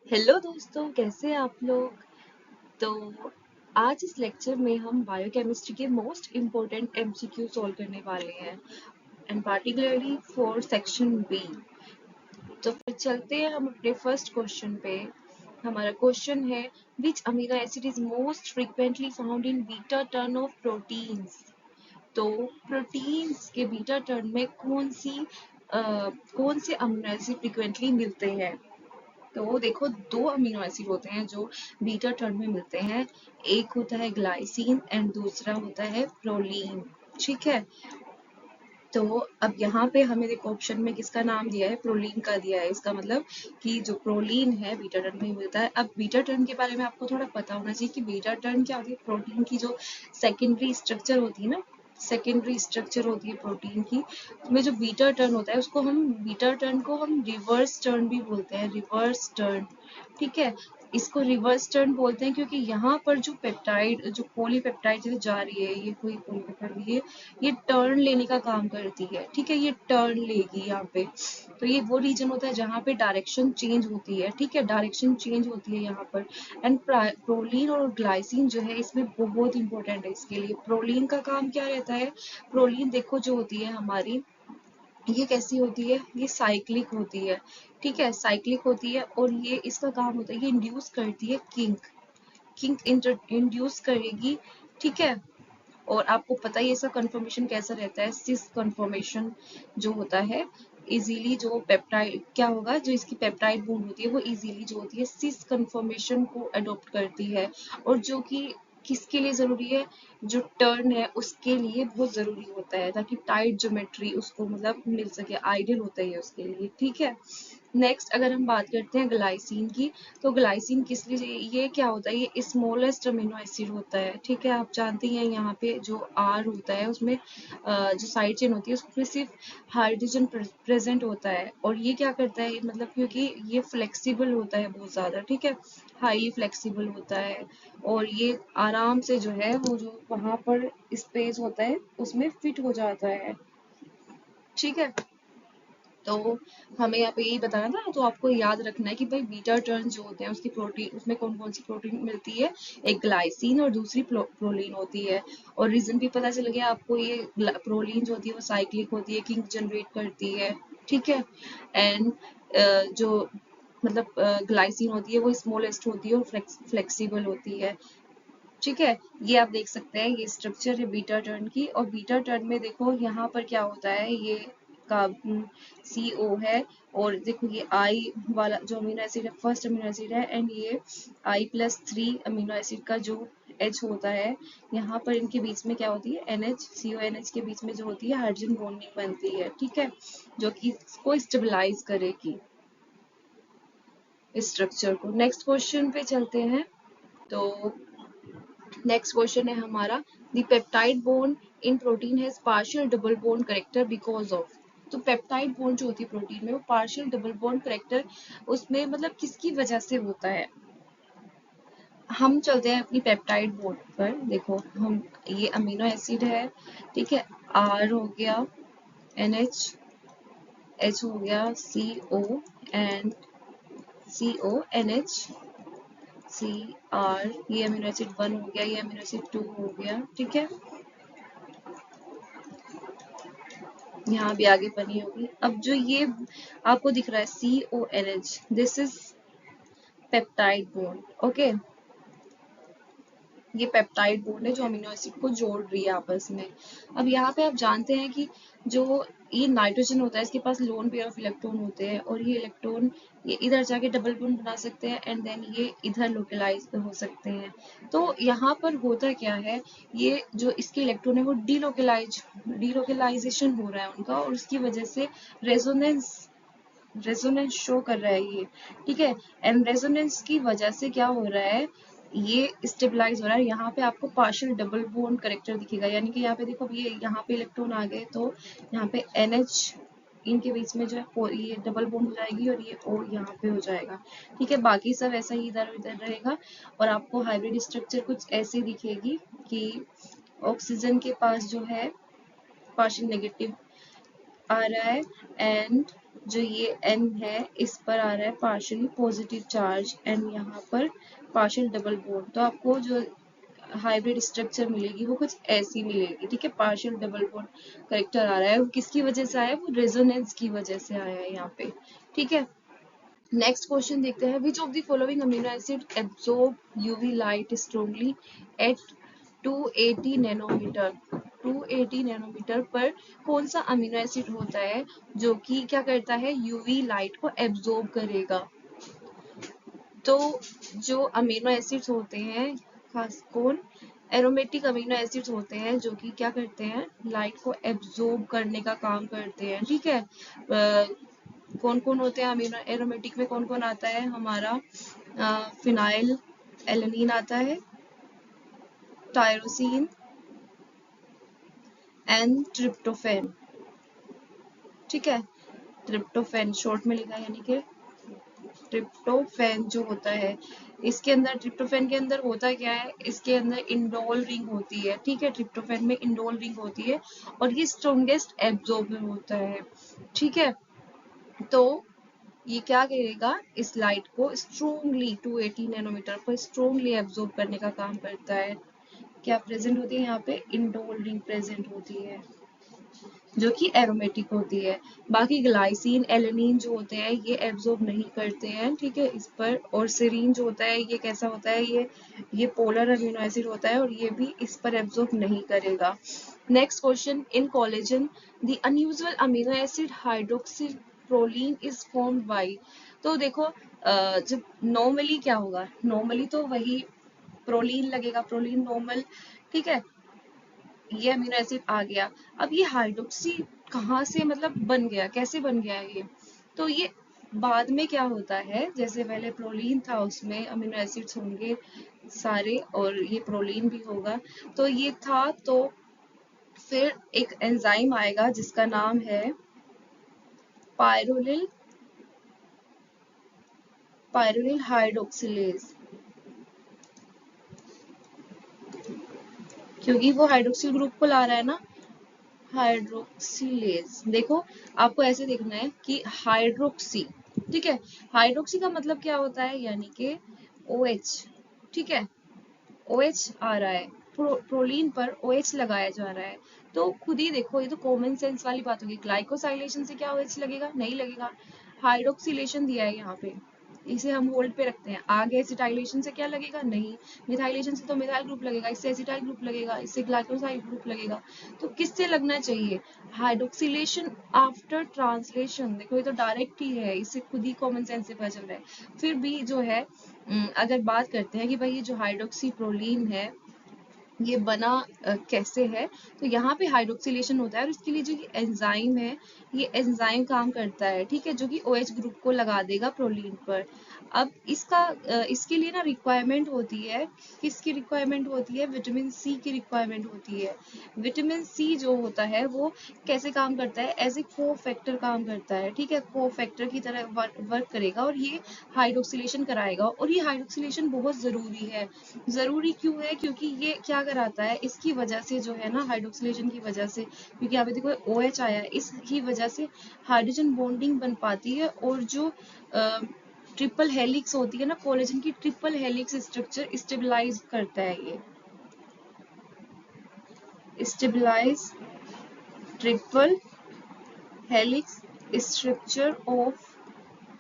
Hello दोस्तों, कैसे हैं आप लोग। तो आज इस लेक्चर में हम बायोकेमिस्ट्री के मोस्ट इम्पोर्टेंट एमसीक्यू सॉल्व करने वाले हैं and particularly for section B. तो फिर चलते हैं हम अपने फर्स्ट क्वेश्चन पे। हमारा क्वेश्चन है which amino acid is most frequently found in beta turn off proteins. तो प्रोटीन्स के बीटा टर्न में कौन से अमीनो एसिड फ्रीक्वेंटली मिलते हैं। तो देखो, दो अमीनो एसिड होते हैं जो बीटा टर्न में मिलते हैं। एक होता है ग्लाइसिन एंड दूसरा होता है प्रोलीन। ठीक है। तो अब यहाँ पे हमें देखो ऑप्शन में किसका नाम दिया है, प्रोलीन का दिया है। इसका मतलब कि जो प्रोलीन है बीटा टर्न में मिलता है। अब बीटा टर्न के बारे में आपको थोड़ा पता होना चाहिए कि बीटा टर्न क्या होती है। प्रोटीन की जो सेकेंडरी स्ट्रक्चर होती है ना, सेकेंडरी स्ट्रक्चर होती है प्रोटीन की, उसमें जो बीटा टर्न होता है उसको हम बीटा टर्न को हम रिवर्स टर्न भी बोलते हैं, रिवर्स टर्न। ठीक है। इसको रिवर्स टर्न बोलते हैं क्योंकि यहाँ पर जो पेप्टाइड, जो पॉलीपेप्टाइड जैसे जा रही है, ये कोई पॉलीपेप्टाइड ये टर्न लेने का काम करती है। ठीक है, ये टर्न लेगी यहाँ पे। तो ये वो रीजन होता है जहाँ पे डायरेक्शन चेंज होती है। ठीक है, डायरेक्शन चेंज होती है यहाँ पर। एंड प्रोलीन और ग्लाइसिन जो है इसमें बहुत इंपॉर्टेंट है। इसके लिए प्रोलीन का काम क्या रहता है। प्रोलीन देखो जो होती है हमारी, ये कैसी होती है, ये साइक्लिक होती है। ठीक है, साइक्लिक होती है और ये इसका काम होता है, ये इंड्यूस करती है किंक, इंड्यूस करेगी। ठीक है। और आपको पता है इसका कन्फर्मेशन कैसा रहता है, सिस कन्फर्मेशन जो होता है। इजीली जो पेप्टाइड क्या होगा, जो इसकी पेप्टाइड बॉन्ड होती है वो इजीली जो होती है सिस कन्फर्मेशन को अडॉप्ट करती है। और जो कि किसके लिए जरूरी है, जो टर्न है उसके लिए बहुत जरूरी होता है, ताकि टाइट ज्योमेट्री उसको मतलब मिल सके, आइडियल होता है उसके लिए। ठीक है। नेक्स्ट अगर हम बात करते हैं ग्लाइसिन की, तो ग्लाइसिन किस लिए, ये क्या होता है, ये स्मॉलेस्ट अमीनो एसिड होता है। ठीक है, आप जानते हैं यहाँ पे जो आर होता है उसमें जो साइड चेन होती है उसमें सिर्फ हाइड्रोजन प्रेजेंट होता है। और ये क्या करता है, मतलब क्योंकि ये फ्लेक्सिबल होता है बहुत ज्यादा। ठीक है, हाईली फ्लेक्सिबल होता है और ये आराम से जो है वो जो वहां पर स्पेस होता है उसमें फिट हो जाता है। ठीक है। तो हमें यहाँ पे यही बताना था, तो आपको याद रखना है कि भाई बीटा टर्न जो होते हैं उसकी प्रोटीन, उसमें कौन कौन सी प्रोटीन मिलती है। एक ग्लाइसिन और दूसरी प्रोलीन होती है। और रीजन भी पता चल गया आपको, ये प्रोलीन जो होती है वो साइक्लिक होती है, किंक जनरेट करती है। ठीक है। एंड जो मतलब ग्लाइसिन होती है वो स्मॉलेस्ट होती है और फ्लेक्सिबल होती है। ठीक है, ये आप देख सकते हैं, ये स्ट्रक्चर है बीटा टर्न की। और बीटा टर्न में देखो यहाँ पर क्या होता है, ये का CO है। और देखो ये I वाला जो अमीनो एसिड है, फर्स्ट अमीनो एसिड है। एंड ये I+3 अमीनो एसिड का जो H होता है, यहाँ पर इनके बीच में क्या होती है, NH, CONH के बीच में जो होती है हाइड्रोजन बॉन्डिंग बनती है। ठीक है, जो कि इसको स्टेबलाइज करेगी इस स्ट्रक्चर को। नेक्स्ट क्वेश्चन पे चलते हैं। तो नेक्स्ट क्वेश्चन है हमारा, the peptide bond in protein has partial double bond character because of. तो पेप्टाइड बॉन्ड जो होती है प्रोटीन में वो पार्शियल डबल बॉन्ड करेक्टर उसमें मतलब किसकी वजह से होता है। हम चलते हैं अपनी पेप्टाइड बॉन्ड पर। देखो हम, ये अमीनो एसिड है। ठीक है, R हो गया, NH, H हो गया, CO एंड CONH, CR, ये अमीनो एसिड 1 हो गया, ये अमीनो एसिड 2 हो गया। ठीक है, यहाँ भी आगे बनी होगी। अब जो ये आपको दिख रहा है CONH, this is peptide bond. Okay, ये पेप्टाइड बॉन्ड है जो अमीनो एसिड को जोड़ रही है आपस में। अब यहाँ पे आप जानते हैं कि जो ये नाइट्रोजन होता है इसके पास लोन पेयर ऑफ इलेक्ट्रॉन होते हैं, और ये इलेक्ट्रॉन ये इधर जाके डबल बॉन्ड बना सकते हैं एंड देन ये इधर लोकलाइज हो सकते हैं। तो यहाँ पर होता क्या है, ये जो इसके इलेक्ट्रॉन है वो डीलोकलाइजेशन हो रहा है उनका, और उसकी वजह से रेजोनेंस रेजोनेंस शो कर रहा है ये। ठीक है, एंड रेजोनेंस की वजह से क्या हो रहा है, ये स्टेबलाइज हो रहा है। यहाँ पे आपको पार्शियल डबल बॉन्ड करेक्टर दिखेगा, यानी कि यहाँ पे देखो, ये यहाँ पे इलेक्ट्रॉन आ गए तो यहाँ पे NH इनके बीच में जो है ये डबल बॉन्ड हो जाएगी और ये O यहाँ पे हो जाएगा। ठीक है, बाकी सब ऐसा ही इधर उधर रहेगा और आपको हाइब्रिड स्ट्रक्चर कुछ ऐसे दिखेगी कि ऑक्सीजन के पास जो है पार्शियल नेगेटिव आ रहा है एंड जो ये N है इस पर आ रहा है पार्शियली पॉजिटिव चार्ज एंड यहाँ पर पार्शियल डबल बॉन्ड। तो आपको जो हाइब्रिड स्ट्रक्चर मिलेगी वो कुछ ऐसी मिलेगी, ठीक है। पार्शियल डबल बॉन्ड करेक्टर आ रहा है, वो किसकी वजह से आया है, वो रेजोनेंस की वजह से आया है यहाँ पे, ठीक है। नेक्स्ट क्वेश्चन देखते हैं, which of the following amino acid absorb UV light strongly at 280 nanometre. 280 nanometre पर कौन सा अमीनो एसिड होता है जो कि क्या करता है, यूवी लाइट को एब्जॉर्ब करेगा। तो जो अमीनो एसिड्स होते हैं, खास कौन, एरोमेटिक अमीनो एसिड्स होते हैं जो कि क्या करते हैं, लाइट को एब्जॉर्ब करने का काम करते हैं, ठीक है। कौन कौन होते हैं अमीनो एरोमेटिक में, कौन कौन आता है हमारा, फिनाइल एलेनिन आता है, टायरोसिन एंड ट्रिप्टोफेन, ठीक है। ट्रिप्टोफेन शॉर्ट में लिखा है, यानी कि ट्रिप्टोफेन जो होता है, इसके अंदर ट्रिप्टोफेन के अंदर होता क्या है, इसके अंदर इंडोल रिंग होती है, ठीक है। ट्रिप्टोफेन में इंडोल रिंग होती है और ये स्ट्रॉन्गेस्ट एब्जॉर्बर होता है, ठीक है। तो ये क्या करेगा, इस लाइट को स्ट्रॉन्गली 280 नैनोमीटर पर स्ट्रॉन्गली एब्जॉर्ब करने का काम करता है। क्या प्रेजेंट होती है यहाँ पे, इंडोल रिंग प्रेजेंट होती है जो कि एरोमेटिक होती है। बाकी ग्लाइसिन एलेनिन जो होते हैं ये एब्जॉर्ब नहीं करते हैं, ठीक है, इस पर। और सेरीन जो होता है ये कैसा होता है, ये पोलर अमीनो एसिड होता है और ये भी इस पर एब्जॉर्ब नहीं करेगा। Next question, in collagen the unusual amino acid hydroxy proline is formed by. तो देखो जब नॉर्मली क्या होगा, नॉर्मली तो वही प्रोलीन लगेगा, प्रोलीन नॉर्मल, ठीक है। ये अमीनो एसिड आ गया, अब ये हाइड्रोक्सी कहाँ से मतलब बन गया, कैसे बन गया ये, तो ये बाद में क्या होता है, जैसे पहले प्रोलीन था उसमें अमीनो एसिड्स होंगे सारे और ये प्रोलीन भी होगा, तो ये था, तो फिर एक एंजाइम आएगा जिसका नाम है पायरोलिल पायरोलिल हाइड्रोक्सिलेज, क्योंकि वो हाइड्रोक्सिल ग्रुप को ला रहा है ना, हाइड्रोक्सिलेज। देखो आपको ऐसे देखना है कि हाइड्रोक्सी, ठीक है, हाइड्रोक्सी का मतलब क्या होता है, यानी कि OH, ठीक है, OH आ रहा है, प्रोलीन पर OH लगाया जा रहा है। तो खुद ही देखो, ये तो कॉमन सेंस वाली बात होगी, ग्लाइकोसाइलेशन से क्या OH लगेगा, नहीं लगेगा। हाइड्रोक्सिलेशन दिया है यहाँ पे, इसे हम होल्ड पे रखते हैं, आगे एसिटाइलेशन से क्या लगेगा, नहीं। मिथाइलेशन से तो मिथाइल ग्रुप लगेगा, इससे एसिटाइल ग्रुप लगेगा, इससे ग्लाइकोसाइल ग्रुप लगेगा। तो किससे लगना चाहिए, हाइड्रोक्सिलेशन आफ्टर ट्रांसलेशन। देखो ये तो डायरेक्ट ही है, इससे खुद ही कॉमन सेंस से पता चल रहा है। फिर भी जो है अगर बात करते हैं कि भाई ये जो हाइड्रोक्सी प्रोलीन है ये बना कैसे है, तो यहाँ पे हाइड्रोक्सिलेशन होता है और इसके लिए जो ये एंजाइम है, ये एंजाइम काम करता है, ठीक है, जो कि OH ग्रुप को लगा देगा प्रोलीन पर। अब इसके लिए ना रिक्वायरमेंट होती है, किसकी रिक्वायरमेंट होती है, विटामिन सी की रिक्वायरमेंट होती है। विटामिन सी जो होता है वो कैसे काम करता है, एज ए को फैक्टर काम करता है, ठीक है, को फैक्टर की तरह वर्क करेगा और ये हाइड्रोक्सिलेशन कराएगा। और ये हाइड्रोक्सिलेशन बहुत जरूरी है, जरूरी क्यों है, क्योंकि ये क्या कराता है, इसकी वजह से जो है ना, हाइड्रोक्सिलेशन की वजह से, क्योंकि यहाँ पे देखो OH आया है, इसकी वजह से हाइड्रोजन बॉन्डिंग बन पाती है और जो ट्रिपल हेलिक्स होती है ना कोलेजन की, ट्रिपल हेलिक्स स्ट्रक्चर स्टेबलाइज करता है, ये stabilise triple helix structure of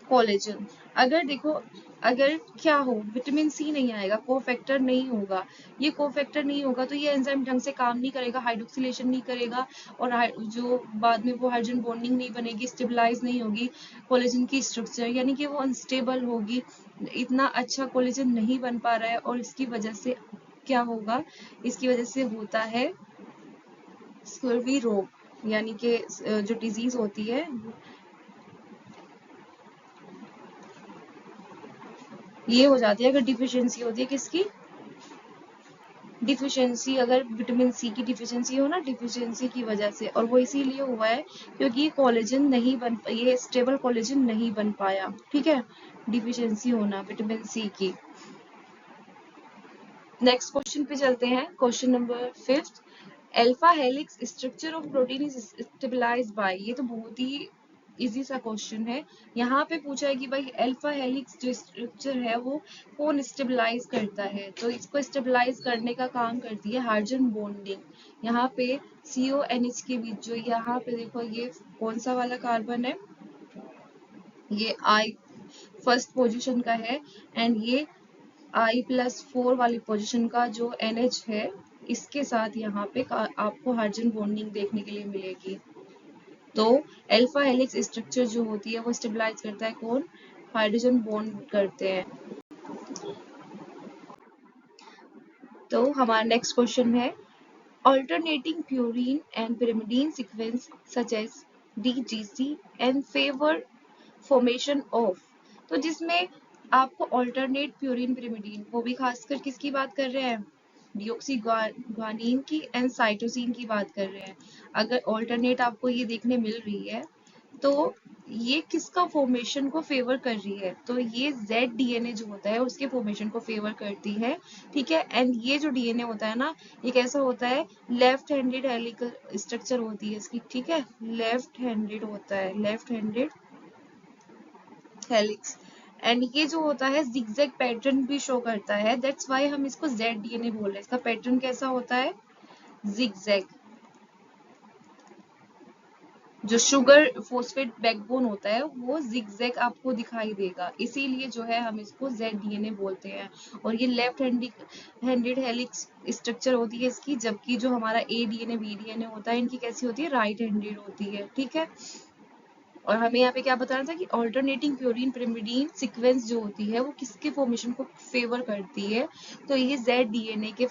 collagen. अगर देखो, अगर क्या हो, विटामिन सी नहीं आएगा, कोफैक्टर नहीं होगा, ये कोफैक्टर नहीं होगा तो ये एंजाइम ढंग से काम नहीं करेगा, हाइड्रोक्सिलेशन नहीं करेगा और जो बाद में वो हाइड्रोजन बॉन्डिंग नहीं बनेगी, स्टेबलाइज नहीं होगी कोलेजन की स्ट्रक्चर, यानी कि वो अनस्टेबल होगी, इतना अच्छा कोलेजन नहीं बन पा रहा है। और इसकी वजह से क्या होगा, इसकी वजह से होता है स्कर्वी रोग, यानी कि जो डिजीज होती है, ये हो जाती है अगर डिफिशियंसी होती है, किसकी, डिफिशियंसी, अगर विटामिन सी की डिफिशियंसी हो ना, डिफिशियंसी की वजह से। और वो इसीलिए हुआ है क्योंकि कोलेजन नहीं बन, ये स्टेबल कोलेजन नहीं बन पाया, ठीक है, डिफिशियंसी होना विटामिन सी की। नेक्स्ट क्वेश्चन पे चलते हैं, question number 5। Alpha helix structure of protein is stabilised by, ये तो बहुत ही इजी सा क्वेश्चन है। यहाँ पे पूछा है कि भाई अल्फा हेलिक्स जो स्ट्रक्चर है वो कौन स्टेबलाइज करता है, तो इसको स्टेबलाइज करने का काम करती है हाइड्रोजन बॉन्डिंग। यहाँ पे CONH के बीच जो यहाँ पे देखो ये कौन सा वाला कार्बन है, ये I फर्स्ट पोजीशन का है एंड ये I+4 वाली पोजीशन का जो NH है, इसके साथ यहाँ पे आपको हाइड्रोजन बॉन्डिंग देखने के लिए मिलेगी। तो अल्फा हेलिक्स स्ट्रक्चर जो होती है वो स्टेबलाइज करता है कौन, हाइड्रोजन बॉन्ड करते हैं। तो हमारा नेक्स्ट क्वेश्चन है alternating purine and pyrimidine sequence such as DGC and favor formation of, तो जिसमें आपको अल्टरनेट प्यूरिन pyrimidine, वो भी खासकर किसकी बात कर रहे हैं, डियोक्सी ग्वानिन की एंड साइटोसिन की बात कर रहे हैं। अगर अल्टरनेट आपको ये देखने मिल रही है तो ये किसका फॉर्मेशन को फेवर कर रही है, तो ये ZDNA जो होता है उसके फॉर्मेशन को फेवर करती है, ठीक है। एंड ये जो DNA होता है ना, ये कैसा होता है, लेफ्ट हैंडेड हेलिकल स्ट्रक्चर होती है इसकी, ठीक है, लेफ्ट हैंडेड होता है, लेफ्ट हैंडेड हेलिक्स। एंड ये जो होता है जिगजैग पैटर्न भी शो करता है, दैट्स वाई हम इसको ZDNA बोल रहे हैं। इसका पैटर्न कैसा होता है, जिगजैग। जो शुगर फोस्फेट बैकबोन होता है वो जिगजैग आपको दिखाई देगा, इसीलिए जो है हम इसको ZDNA बोलते हैं। और ये लेफ्ट हैंडेड हेलिक्स स्ट्रक्चर होती है इसकी, जबकि जो हमारा ADNA BDNA होता है इनकी कैसी होती है, राइट हैंडेड होती है, ठीक है। और हमें यहाँ पे क्या बताना था कि ऑल्टरनेटिंग प्यूरिन pyrimidine सीक्वेंस जो होती है वो किसके फॉर्मेशन को फेवर करती है, तो ये ZDNA के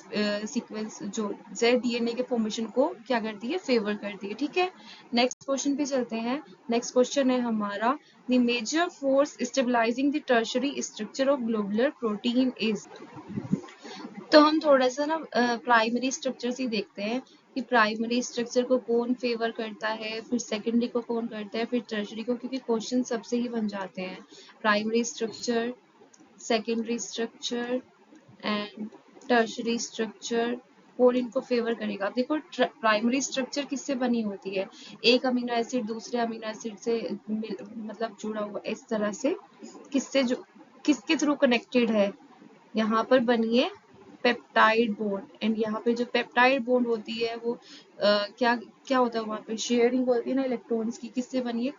सीक्वेंस जो ZDNA के फॉर्मेशन को क्या करती है, फेवर करती है, ठीक है। नेक्स्ट क्वेश्चन पे चलते हैं। नेक्स्ट क्वेश्चन है हमारा the major force stabilising the tertiary structure of globular protein is, तो हम थोड़ा सा ना प्राइमरी स्ट्रक्चर ही देखते हैं कि प्राइमरी स्ट्रक्चर को कौन फेवर करता है, फिर सेकेंडरी को कौन करता है, फिर टर्शरी को, क्योंकि क्वेश्चन सबसे ही बन जाते हैं। Primary structure, secondary structure and tertiary structure, कौन इनको फेवर करेगा। अब देखो प्राइमरी स्ट्रक्चर किससे बनी होती है, एक अमीनो एसिड दूसरे अमीनो एसिड से मतलब जुड़ा हुआ, इस तरह से किससे जो किसके थ्रू कनेक्टेड है, यहाँ पर बनी है पेप्टाइड बॉन्ड। एंड यहाँ पे जो पेप्टाइड बॉन्ड होती है वो क्या क्या होता है, वहाँ पे शेयरिंग होती है ना इलेक्ट्रॉन्स की, किससे बनी है,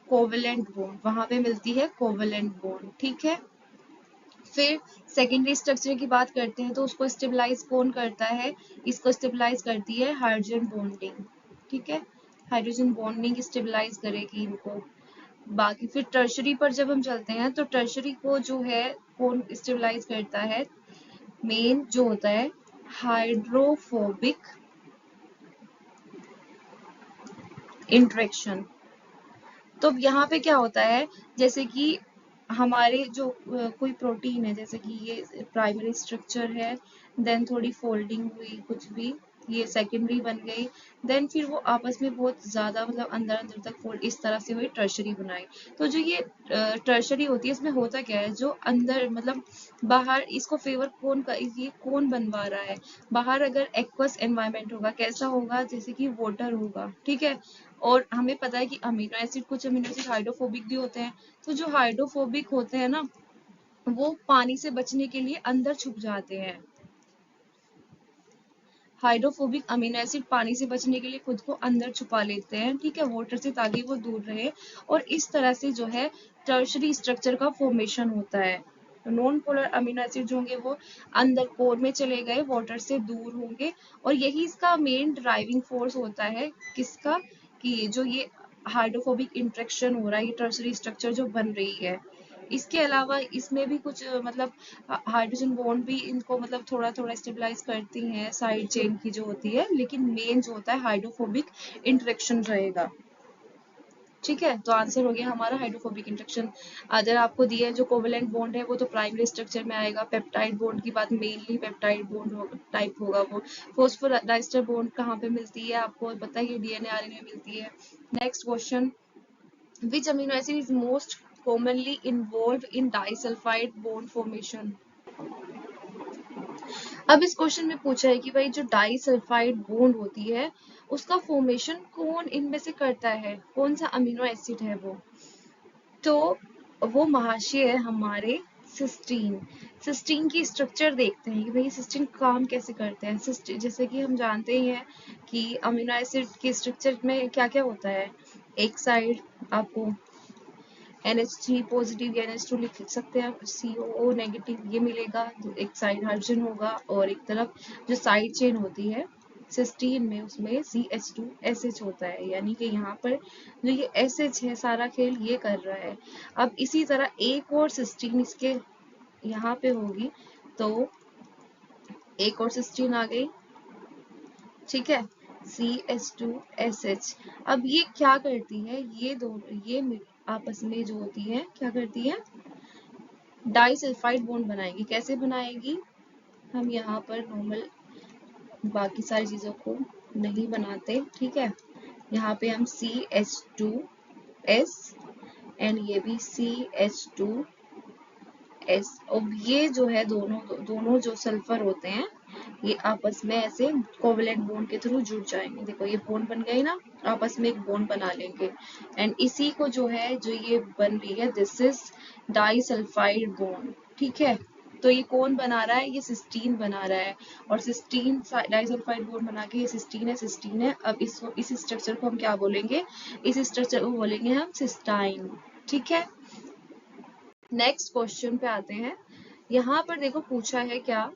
कोवेलेंट बॉन्ड, वहां पे मिलती है कोवेलेंट बॉन्ड, ठीक है। फिर सेकेंडरी स्ट्रक्चर की बात करते हैं तो उसको स्टेबलाइज कौन करता है, इसको स्टेबलाइज करती है हाइड्रोजन बॉन्डिंग, ठीक है, हाइड्रोजन बॉन्डिंग स्टेबलाइज करेगी इनको। बाकी फिर टर्शरी पर जब हम चलते हैं तो टर्शरी को जो है कौन स्टेबलाइज करता है, मेन जो होता है हाइड्रोफोबिक इंटरेक्शन। तो यहाँ पे क्या होता है, जैसे कि हमारे जो कोई प्रोटीन है, जैसे कि ये प्राइमरी स्ट्रक्चर है, देन थोड़ी फोल्डिंग हुई कुछ भी, ये सेकेंडरी बन गई, देन फिर वो आपस में बहुत ज्यादा मतलब अंदर अंदर तक फोल्ड, इस तरह से हुई टर्शरी बनाई। तो जो ये टर्शरी होती है इसमें होता क्या है, जो अंदर मतलब बाहर इसको फेवर कौन का, ये कौन बनवा रहा है, बाहर अगर एक्वस एनवायरनमेंट होगा, कैसा होगा, जैसे कि वाटर होगा, ठीक है। और हमें पता है कि अमीनो एसिड, कुछ अमीनो एसिड हाइड्रोफोबिक भी होते हैं, तो जो हाइड्रोफोबिक होते हैं ना वो पानी से बचने के लिए अंदर छुप जाते हैं। हाइड्रोफोबिक अमीनो एसिड पानी से बचने के लिए खुद को अंदर छुपा लेते हैं, ठीक है, वाटर से, ताकि वो दूर रहे। और इस तरह से जो है टर्शरी स्ट्रक्चर का फॉर्मेशन होता है। नॉन पोलर अमीनो एसिड जो होंगे वो अंदर कोर में चले गए, वाटर से दूर होंगे। और यही इसका मेन ड्राइविंग फोर्स होता है, किसका, कि जो ये हाइड्रोफोबिक इंटरेक्शन हो रहा है, ये टर्शरी स्ट्रक्चर जो बन रही है। इसके अलावा इसमें भी कुछ मतलब हाइड्रोजन बॉन्ड भी इनको मतलब थोड़ा थोड़ा स्टेबलाइज करती हैं, साइड चेन की जो होती है, लेकिन मेन जो होता है हाइड्रोफोबिक इंटरेक्शन रहेगा, ठीक है। तो आंसर हो गया हमारा हाइड्रोफोबिक इंटरेक्शन। अगर आपको दिया है जो कोवेलेंट बॉन्ड है वो तो प्राइमरी स्ट्रक्चर में आएगा, पेप्टाइड बॉन्ड की बात मेनली पेप्टाइड बॉन्ड टाइप होगा वो। फॉस्फोडाइस्टर बॉन्ड कहाँ पे मिलती है, आपको पता है DNA RNA में मिलती है। Next question, which amino acid is most commonly involved in disulfide bond formation? अब इस क्वेश्चन में पूछा है कि भाई जो डाई सल्फाइड बॉन्ड होती है उसका फॉर्मेशन कौन इनमें से करता है, कौन सा अमीनो एसिड है वो। तो वो महाशय है हमारे सिस्टीन। सिस्टीन की स्ट्रक्चर देखते हैं कि भाई सिस्टीन काम कैसे करते हैं। सिस्टीन जैसे कि हम जानते ही हैं कि अमीनो एसिड के स्ट्रक्चर में क्या क्या होता है। एक साइड आपको NH3 पॉजिटिव या NH2 लिख सकते हैं, COO नेगेटिव ये मिलेगा। तो एक साइड हाइड्रोजन होगा और एक तरफ जो साइड चेन होती है सिस्टीन में उसमें CH2SH होता है। यानी कि यहाँ पर जो ये SH है सारा खेल ये कर रहा है। अब इसी तरह एक और सिस्टीन इसके यहाँ पे होगी, तो एक और सिस्टीन आ गई, ठीक है, CH2SH। अब ये क्या करती है, ये दोनों ये आपस में जो होती है क्या करती है, डाइसल्फाइड बॉन्ड बनाएगी। कैसे बनाएगी, हम यहाँ पर नॉर्मल बाकी सारी चीजों को नहीं बनाते, ठीक है। यहाँ पे हम CH2S एंड ये भी CH2S। अब ये जो है दोनों जो सल्फर होते हैं ये आपस में ऐसे कोवलेंट बॉन्ड के थ्रू जुड़ जाएंगे। देखो ये बॉन्ड बन गए ना, आपस में एक बॉन्ड बना लेंगे एंड इसी को जो है जो ये बन रही है दिस इज डाइसल्फाइड बॉन्ड, ठीक है। तो ये कौन बना रहा है, ये सिस्टीन बना रहा है और सिस्टीन डाइसल्फाइड बॉन्ड बना के ये सिस्टीन है। अब इसको इस स्ट्रक्चर को हम क्या बोलेंगे, इस स्ट्रक्चर को बोलेंगे हम सिस्टाइन, ठीक है। नेक्स्ट क्वेश्चन पे आते हैं। यहाँ पर देखो पूछा है क्या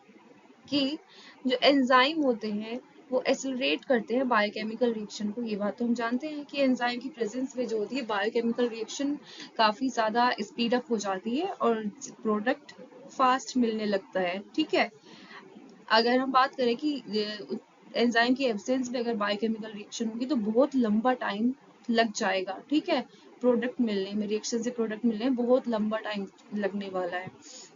कि जो एंजाइम होते हैं वो एक्सेलरेट करते हैं बायोकेमिकल रिएक्शन को। ये बात तो हम जानते हैं कि एंजाइम की प्रेजेंस में जो होती है बायोकेमिकल रिएक्शन काफी ज्यादा स्पीड अप हो जाती है और प्रोडक्ट फास्ट मिलने लगता है, ठीक है। अगर हम बात करें कि एंजाइम की एब्सेंस में अगर बायोकेमिकल रिएक्शन होगी तो बहुत लंबा टाइम लग जाएगा, ठीक है। प्रोडक्ट मिलने में, रिएक्शन से प्रोडक्ट मिलने में बहुत लंबा टाइम लगने वाला है।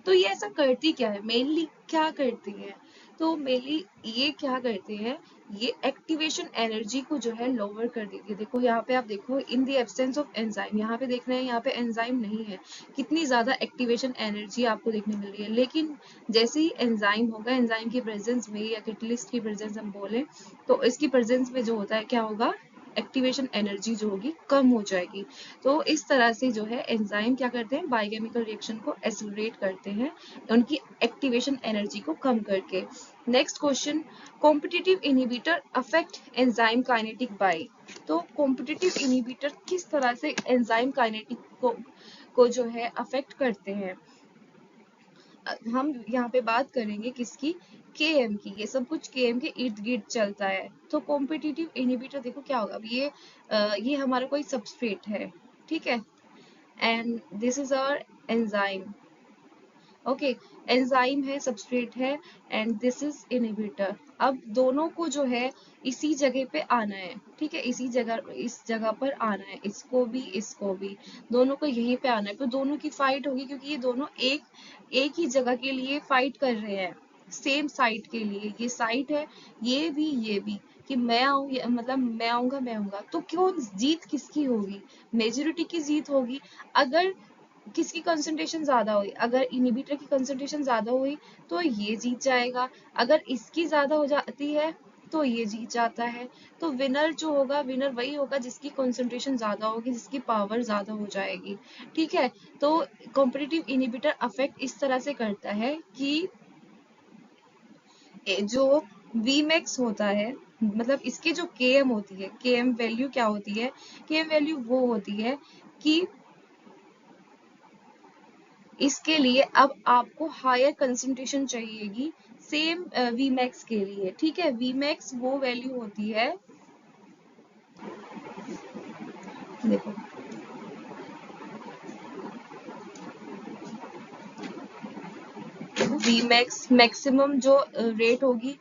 तो ये ऐसा करती क्या है, मेनली क्या करती है, तो मेनली ये क्या करते हैं, ये एक्टिवेशन एनर्जी को जो है लोअर कर देती है। देखो यहाँ पे आप देखो in the absence of enzyme, यहाँ पे देख रहे हैं यहाँ पे एंजाइम नहीं है, कितनी ज्यादा एक्टिवेशन एनर्जी आपको देखने मिल रही है। लेकिन जैसे ही एंजाइम होगा, एंजाइम की प्रेजेंस में या कैटलिस्ट की प्रेजेंस हम बोले तो इसकी प्रेजेंस में जो होता है क्या होगा, एक्टिवेशन एनर्जी जो होगी कम हो जाएगी। तो इस तरह से जो है एंजाइम क्या करते हैं, बायोकेमिकल रिएक्शन को एक्सेलरेट करते हैं उनकी एक्टिवेशन एनर्जी को कम करके। Next question, competitive inhibitor affect enzyme kinetic by. तो कॉम्पिटिटिव इनहिबिटर किस तरह से एंजाइम काइनेटिक को जो है अफेक्ट करते हैं। हम यहाँ पे बात करेंगे किसकी, Km की। ये सब कुछ Km के इर्द गिर्द चलता है। तो कॉम्पिटिटिव इनहिबिटर देखो क्या होगा, अब ये हमारा कोई सबस्ट्रेट है, ठीक है, and this is our enzyme, okay. Enzyme है, सबस्ट्रेट है एंड दिस इज इनहिबिटर। अब दोनों को जो है इसी जगह पे आना है, ठीक है, इस जगह पर आना है, इसको भी दोनों को यहीं पे आना है। तो दोनों की फाइट होगी क्योंकि ये दोनों एक ही जगह के लिए फाइट कर रहे हैं, सेम साइट के लिए। ये साइट है, ये भी कि मैं आऊँ, मतलब मैं आऊंगा। तो क्यों जीत किसकी होगी, मेजोरिटी की जीत होगी। अगर किसकी कंसंट्रेशन ज्यादा हुई, अगर इनहिबिटर की कंसंट्रेशन ज्यादा हुई तो ये जीत जाएगा, अगर इसकी ज्यादा हो जाती है तो ये जीत जाता है। तो विनर जो होगा, विनर वही होगा जिसकी कंसंट्रेशन ज्यादा होगी, जिसकी पावर ज्यादा हो जाएगी, ठीक है। तो कॉम्पिटिटिव इनहिबिटर अफेक्ट इस तरह से करता है कि जो Vmax होता है, मतलब इसकी जो Km होती है, Km वैल्यू क्या होती है, Km वैल्यू वो होती है कि इसके लिए अब आपको हायर कंसंट्रेशन चाहिएगी सेम Vmax के लिए, ठीक है। Vmax वो वैल्यू होती है, देखो Vmax मैक्सिमम जो रेट होगी,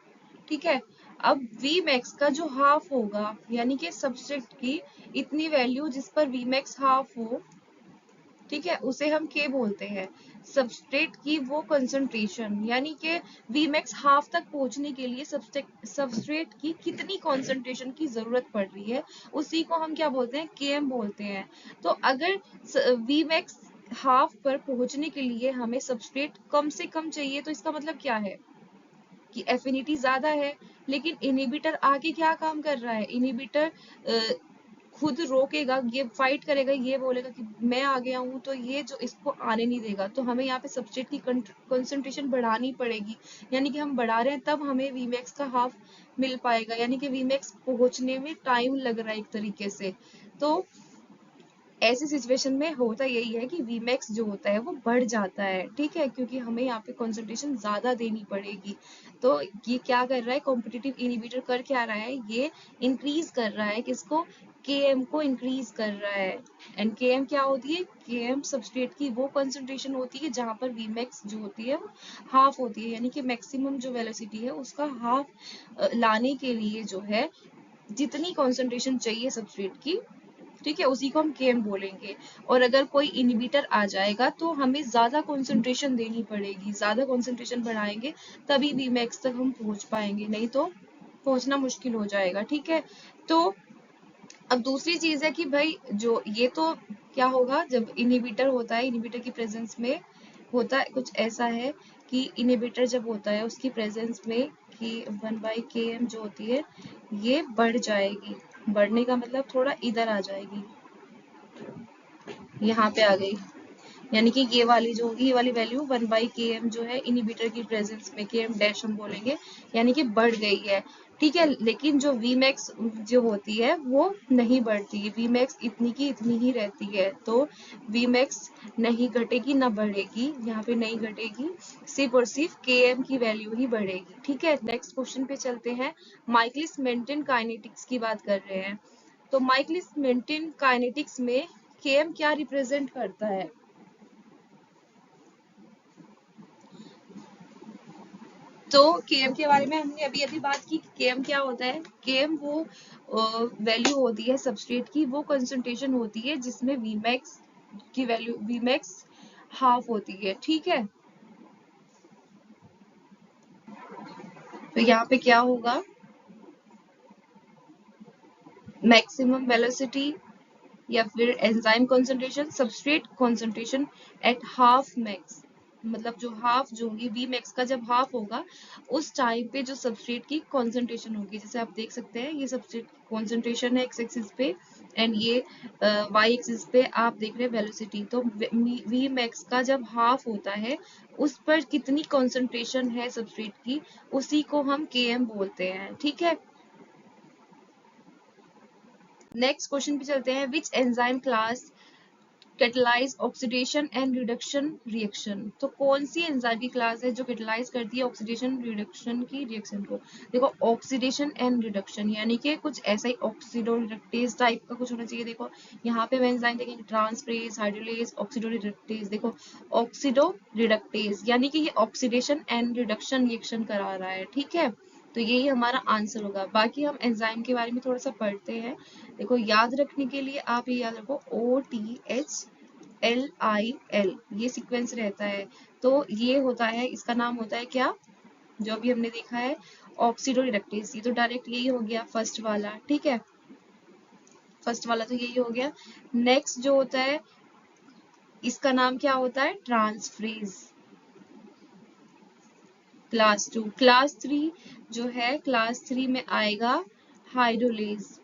ठीक है। अब Vmax का जो हाफ होगा, यानी कि सबस्ट्रेट की इतनी वैल्यू जिस पर Vmax हाफ हो, ठीक है, उसे हम K बोलते हैं। सबस्ट्रेट की वो कंसंट्रेशन, यानी कि Vmax हाफ तक पहुंचने के लिए सबस्ट्रेट की कितनी कंसंट्रेशन की जरूरत पड़ रही है, उसी को हम क्या बोलते हैं, Km बोलते हैं। तो अगर Vmax हाफ पर पहुंचने के लिए हमें सबस्ट्रेट कम से कम चाहिए तो इसका मतलब क्या है, कि एफिनिटी ज्यादा है, लेकिन इनहिबिटर आके क्या काम कर रहा है, इनहिबिटर खुद रोकेगा, ये फाइट करेगा, ये बोलेगा कि मैं आ गया हूँ, तो ये जो इसको आने नहीं देगा, तो हमें यहाँ पे सबस्ट्रेट की कंसंट्रेशन बढ़ानी पड़ेगी, यानी कि हम बढ़ा रहे हैं तब हमें वीमैक्स का हाफ मिल पाएगा, यानी कि वीमैक्स पहुंचने में टाइम लग रहा है एक तरीके से। तो ऐसी सिचुएशन में होता यही है कि वीमैक्स जो होता है वो बढ़ जाता है, ठीक है, क्योंकि हमें यहाँ पे कंसंट्रेशन ज्यादा देनी पड़ेगी। तो ये क्या कर रहा है, कॉम्पिटिटिव इनहिबिटर कर क्या रहा है, ये इंक्रीज कर रहा है किसको, Km को इंक्रीज कर रहा है। एंड Km क्या होती है, Km सबस्ट्रेट की वो कंसंट्रेशन होती है जहां पर Vmax जो होती है वो हाफ होती है, यानी कि मैक्सिमम जो वेलोसिटी है उसका हाफ लाने के लिए जो है जितनी कंसंट्रेशन चाहिए सबस्ट्रेट की, ठीक है, उसी को हम Km बोलेंगे। और अगर कोई इनहिबिटर आ जाएगा तो हमें ज्यादा कंसंट्रेशन देनी पड़ेगी, ज्यादा कंसंट्रेशन बढ़ाएंगे तभी Vmax तक हम पहुंच पाएंगे, नहीं तो पहुंचना मुश्किल हो जाएगा, ठीक है। तो अब दूसरी चीज है कि भाई जो ये तो क्या होगा जब इनहिबिटर होता है, इनहिबिटर की प्रेजेंस में होता है कुछ ऐसा है कि इनहिबिटर जब होता है उसकी प्रेजेंस में कि 1/Km जो होती है ये बढ़ जाएगी, बढ़ने का मतलब थोड़ा इधर आ जाएगी, यहाँ पे आ गई, यानी कि ये वाली जो होगी, ये वाली वैल्यू 1/Km जो है इनहिबिटर की प्रेजेंस में, Km डैश हम बोलेंगे, यानी कि बढ़ गई है, ठीक है। लेकिन जो Vmax जो होती है वो नहीं बढ़ती है, Vmax इतनी की इतनी ही रहती है, तो Vmax नहीं घटेगी ना बढ़ेगी, यहाँ पे नहीं घटेगी, सिर्फ और सिर्फ Km की वैल्यू ही बढ़ेगी, ठीक है। नेक्स्ट क्वेश्चन पे चलते हैं, माइकलिस मेंटेन काइनेटिक्स की बात कर रहे हैं। तो माइकलिस मेंटेन काइनेटिक्स में Km क्या रिप्रेजेंट करता है, तो Km के बारे में हमने अभी अभी बात की, Km क्या होता है, Km वो वैल्यू होती है सबस्ट्रेट की, वो कंसंट्रेशन होती है जिसमें Vmax की वैल्यू, Vmax हाफ होती है, ठीक है। तो यहाँ पे क्या होगा, मैक्सिमम वेलोसिटी या फिर enzyme concentration, substrate concentration at half max, मतलब जो हाफ जो होगी वी मैक्स का जब हाफ होगा उस टाइम पे जो सबस्ट्रेट की कंसंट्रेशन होगी, जैसे आप देख सकते हैं ये सबस्ट्रेट कंसंट्रेशन है एक्स एक्सिस पे, एंड ये वाई एक्सिस पे आप देख रहे हैं वेलोसिटी, तो वी मैक्स का जब हाफ होता है उस पर कितनी कंसंट्रेशन है सबस्ट्रेट की, उसी को हम Km बोलते हैं, ठीक है। नेक्स्ट क्वेश्चन पे चलते हैं, which enzyme class catalyse oxidation and reduction reaction, तो कौन सी एंजाइम की क्लास है जो कैटलाइज करती है ऑक्सीडेशन रिडक्शन की रिएक्शन को, देखो ऑक्सीडेशन एंड रिडक्शन यानी कि कुछ ऐसा ही ऑक्सीडो रिडक्टेज टाइप का कुछ होना चाहिए, देखो यहाँ पे एंजाइम देखेंगे ट्रांसफरेज, हाइड्रोलेज, ऑक्सीडो रिडक्टेज, देखो ऑक्सीडो रिडक्टेज यानी कि ये ऑक्सीडेशन एंड रिडक्शन रिएक्शन करा रहा है, ठीक है। तो यही हमारा आंसर होगा। बाकी हम एंजाइम के बारे में थोड़ा सा पढ़ते हैं, देखो याद रखने के लिए आप ये याद रखो OTHLIL, ये सीक्वेंस रहता है, तो ये होता है, इसका नाम होता है क्या, जो अभी हमने देखा है ऑक्सीडो रिडक्टेज, ये तो डायरेक्ट यही हो गया फर्स्ट वाला, ठीक है, फर्स्ट वाला तो यही हो गया। नेक्स्ट जो होता है इसका नाम क्या होता है, ट्रांसफ्रेज, क्लास 2, क्लास 3 जो है क्लास 3 में आएगा हाइड्रोलेज,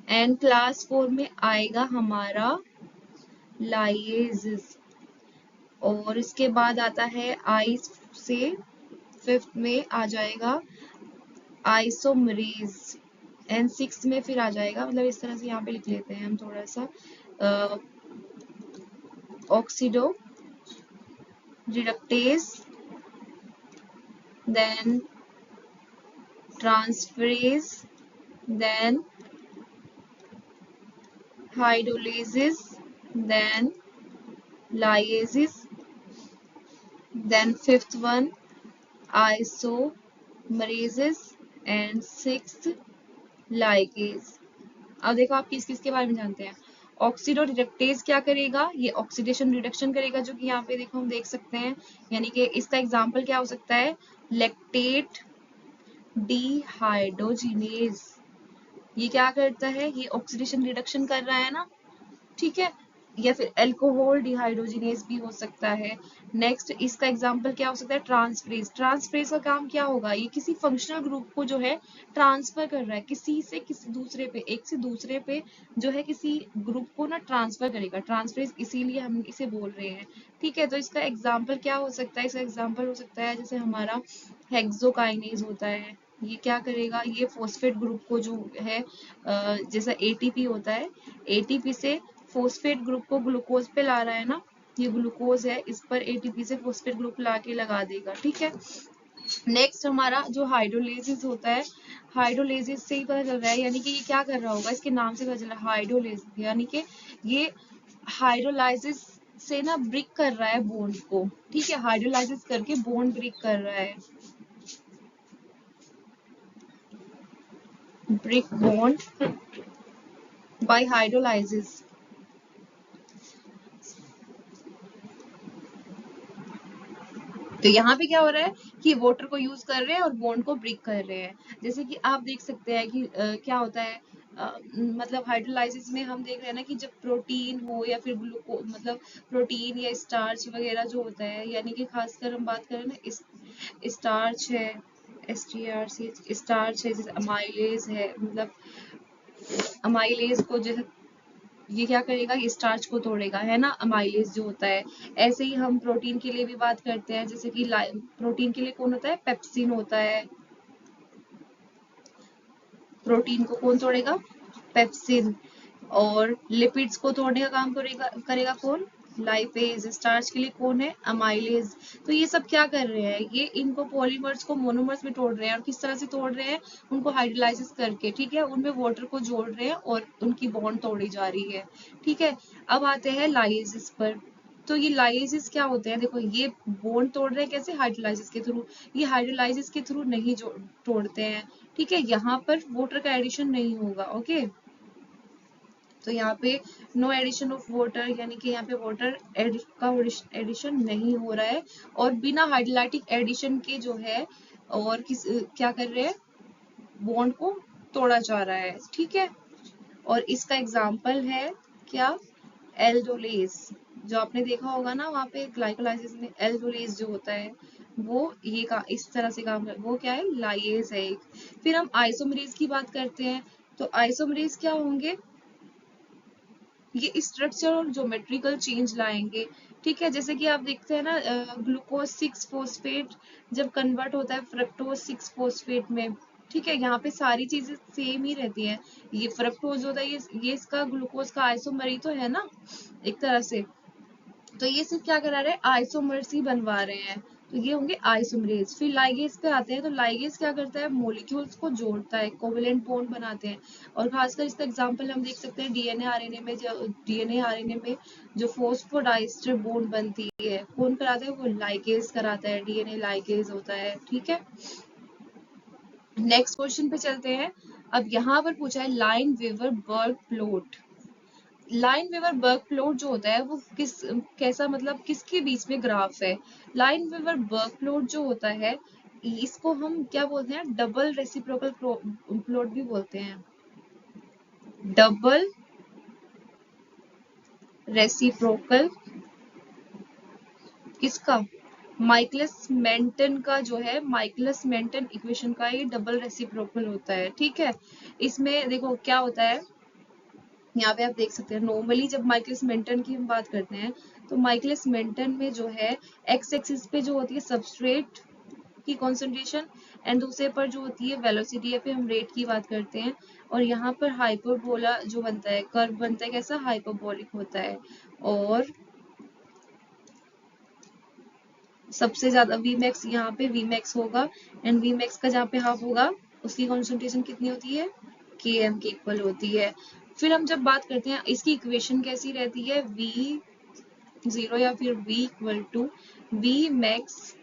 एंड क्लास 4 में आएगा हमारा लाइएज, और इसके बाद आता है आई से 5th में आ जाएगा आइसोमरेज, एंड 6th में फिर आ जाएगा, मतलब इस तरह से यहाँ पे लिख लेते हैं हम थोड़ा सा, oxido reductase, then transferase, then hydrolases, then liases, then 5th one isomerases, and 6th ligase। अब देखो आप किस किस के बारे में जानते हैं, ऑक्सीडो रिडक्टेज क्या करेगा, ये ऑक्सीडेशन रिडक्शन करेगा, जो कि यहाँ पे देखो हम देख सकते हैं, यानी कि इसका एग्जांपल क्या हो सकता है, लैक्टेट डिहाइड्रोजिनेज, ये क्या करता है, ये ऑक्सीडेशन रिडक्शन कर रहा है ना, ठीक है। या फिर अल्कोहल डिहाइड्रोजिनेज भी हो सकता है। नेक्स्ट इसका एग्जांपल क्या हो सकता है, ट्रांसफरेज। ट्रांसफरेज का काम क्या होगा, ये किसी फंक्शनल ग्रुप को जो है ट्रांसफर कर रहा है किसी से किसी दूसरे पे, एक से दूसरे पे जो है किसी ग्रुप को ना ट्रांसफर करेगा, ट्रांसफरेज इसीलिए हम इसे बोल रहे हैं। ठीक है, तो इसका एग्जाम्पल क्या हो सकता है, इसका एग्जाम्पल हो सकता है जैसे हमारा हेक्सोकाइनेज होता है, ये क्या करेगा, ये फॉस्फेट ग्रुप को जो है जैसा एटीपी होता है, एटीपी से फॉस्फेट ग्रुप को ग्लूकोज पे ला रहा है ना, ये ग्लूकोज है, इस पर एटीपी से फॉस्फेट ग्रुप ला के लगा देगा। ठीक है, नेक्स्ट हमारा जो हाइड्रोलिसिस होता है, हाइड्रोलिसिस से ही पता चल रहा है, यानी कि ये क्या कर रहा होगा, इसके नाम से पता चल रहा है हाइड्रोलिसिस, यानी कि ये हाइड्रोलाइसिस से ना ब्रेक कर रहा है बॉन्ड को। ठीक है, हाइड्रोलाइसिस करके बॉन्ड ब्रेक कर रहा है, ब्रेक बॉन्ड बाय हाइड्रोलाइसिस। तो यहाँ पे क्या हो रहा है कि वाटर को यूज कर रहे हैं और बॉन्ड को ब्रेक कर रहे हैं। जैसे कि आप देख सकते हैं कि क्या होता है, मतलब हाइड्रोलाइसिस में हम देख रहे हैं ना कि जब प्रोटीन हो या फिर ग्लूको मतलब प्रोटीन या स्टार्च वगैरह जो होता है, यानी कि खासकर हम बात करें ना इस स्टार्च है, STARC स्टार्च है, जैसे अमाइलेज है, मतलब अमाइलेज को जैसे ये क्या करेगा, ये स्टार्च को तोड़ेगा, है ना, अमाइलेज जो होता है। ऐसे ही हम प्रोटीन के लिए भी बात करते हैं, जैसे कि प्रोटीन के लिए कौन होता है, पेप्सिन होता है, प्रोटीन को कौन तोड़ेगा, पेप्सिन। और लिपिड्स को तोड़ने का काम करेगा करेगा कौन, लाइपेज। स्टार्च के लिए कौन है, अमाइलेज। तो ये सब क्या कर रहे हैं, ये इनको पॉलीमर्स को मोनोमर्स में तोड़ रहे हैं, और किस तरह से तोड़ रहे हैं, उनको हाइड्रोलाइसिस करके। ठीक है, उनमें वाटर को जोड़ रहे हैं और उनकी बॉन्ड तोड़ी जा रही है। ठीक है, अब आते हैं लाइसिस पर। तो ये लाइसिस क्या होते हैं, देखो ये बॉन्ड तोड़ रहे हैं कैसे, हाइड्रोलाइसिस के थ्रू। ये हाइड्रोलाइसिस के थ्रू नहीं जो तोड़ते हैं। ठीक है, यहाँ पर वाटर का एडिशन नहीं होगा। ओके, तो यहाँ पे नो एडिशन ऑफ वाटर, यानी कि यहाँ पे वाटर का एडिशन नहीं हो रहा है, और बिना हाइड्रोलाइटिक एडिशन के जो है और किस क्या कर रहे हैं, बॉन्ड को तोड़ा जा रहा है। ठीक है, और इसका एग्जाम्पल है क्या, एल्डोलेज। जो आपने देखा होगा ना वहाँ पे ग्लाइकोलाइसिस में एल्डोलेज जो होता है, वो ये का इस तरह से काम कर, वो क्या है, लाइएज है एक। फिर हम आइसोमरेज की बात करते हैं, तो आइसोमरेज क्या होंगे, ये स्ट्रक्चर और ज्योमेट्रिकल चेंज लाएंगे। ठीक है, जैसे कि आप देखते हैं ना ग्लूकोज 6 फॉस्फेट जब कन्वर्ट होता है फ्रक्टोज 6 फॉस्फेट में। ठीक है, यहाँ पे सारी चीजें सेम ही रहती हैं। ये फ्रक्टोज होता है, ये इसका ग्लूकोज का आइसोमर ही तो है ना एक तरह से। तो ये सिर्फ क्या करा रहे हैं, आइसोमर्स ही बनवा रहे हैं। तो ये होंगे आइसोमरेज। फिर लाइगेज पे आते हैं, तो लाइगेज क्या करता है, मॉलिक्यूल्स को जोड़ता है, कोवेलेंट बॉन्ड बनाते हैं। और खासकर इसका एग्जांपल हम देख सकते हैं डीएनए आरएनए में, जो डीएनए आरएनए में जो फॉस्फोडाइस्टर बॉन्ड बनती है, कौन कराता है, वो लाइगेज कराता है, डीएनए लाइगेज होता है। ठीक है, नेक्स्ट क्वेश्चन पे चलते हैं। अब यहाँ पर पूछा है लाइन वेवर बर्ग प्लॉट। लाइन वेवर बर्ग प्लॉट जो होता है वो किस कैसा, मतलब किसके बीच में ग्राफ है। लाइन वेवर बर्ग प्लॉट जो होता है, इसको हम क्या बोलते हैं, डबल रेसिप्रोकल प्लॉट भी बोलते हैं, डबल रेसिप्रोकल। किसका, माइकलस मेंटन का जो है, माइकलस मेंटन इक्वेशन का ये डबल रेसिप्रोकल होता है। ठीक है, इसमें देखो क्या होता है, यहाँ पे आप देख सकते हैं नॉर्मली जब माइकलिस मेंटन की हम बात करते हैं, तो माइकलिस मेंटन में जो है एक्स एक्सिस पे जो होती है सबस्ट्रेट की कॉन्सेंट्रेशन, एंड दूसरे पर जो होती है वेलोसिटी या फिर हम रेट की बात करते हैं। और यहाँ पर हाइपरबोला जो बनता है, कर्व बनता है, कैसा हाइपरबोलिक होता है। और सबसे ज्यादा वी मैक्स यहाँ पे वी मैक्स होगा, एंड वी मैक्स का जहाँ पे हाफ होगा उसकी कॉन्सेंट्रेशन कितनी होती है, के एम के इक्वल होती है। फिर हम जब बात करते हैं इसकी इक्वेशन कैसी रहती है, वी जीरो या फिर v equal to V max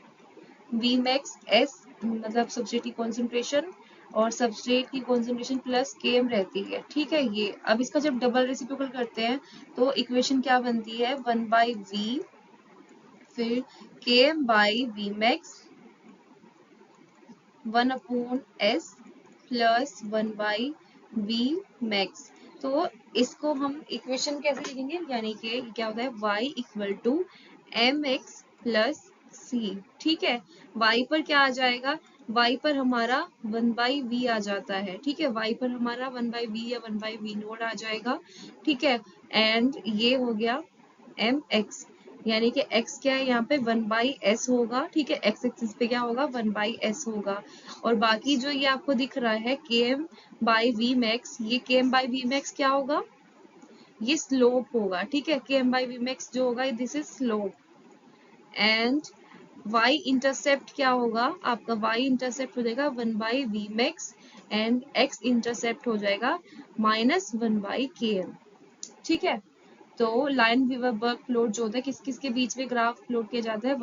S, मतलब सबस्ट्रेट की कॉन्सेंट्रेशन और सबस्ट्रेट की कॉन्सेंट्रेशन प्लस के एम रहती है। ठीक है, ये अब इसका जब डबल रेसिप्रोकल करते हैं तो इक्वेशन क्या बनती है, 1/v, फिर K M by V max 1/s plus 1/v max. तो इसको हम इक्वेशन कैसे लिखेंगे, यानी कि क्या होता है y equal to M X plus C. ठीक है, y पर क्या आ जाएगा, y पर हमारा 1/v आ जाता है। ठीक है, y पर हमारा 1/v या 1/v नोट आ जाएगा। ठीक है, एंड ये हो गया एम एक्स, यानी कि x क्या है यहाँ पे 1/s होगा। ठीक है, x एक्सिस पे क्या होगा 1/s होगा। और बाकी जो ये आपको दिख रहा है km बाई वी मैक्स, ये km बाई वी मैक्स क्या होगा, ये स्लोप होगा। ठीक है, km बाई वी मैक्स जो होगा this is slope. And y intercept क्या होगा आपका, y इंटरसेप्ट हो जाएगा 1/v max and x intercept हो जाएगा -1/km। ठीक है, तो लाइन वर्क प्लॉट जो होता है किस किस के बीच में ग्राफ प्लॉट किया जाता है,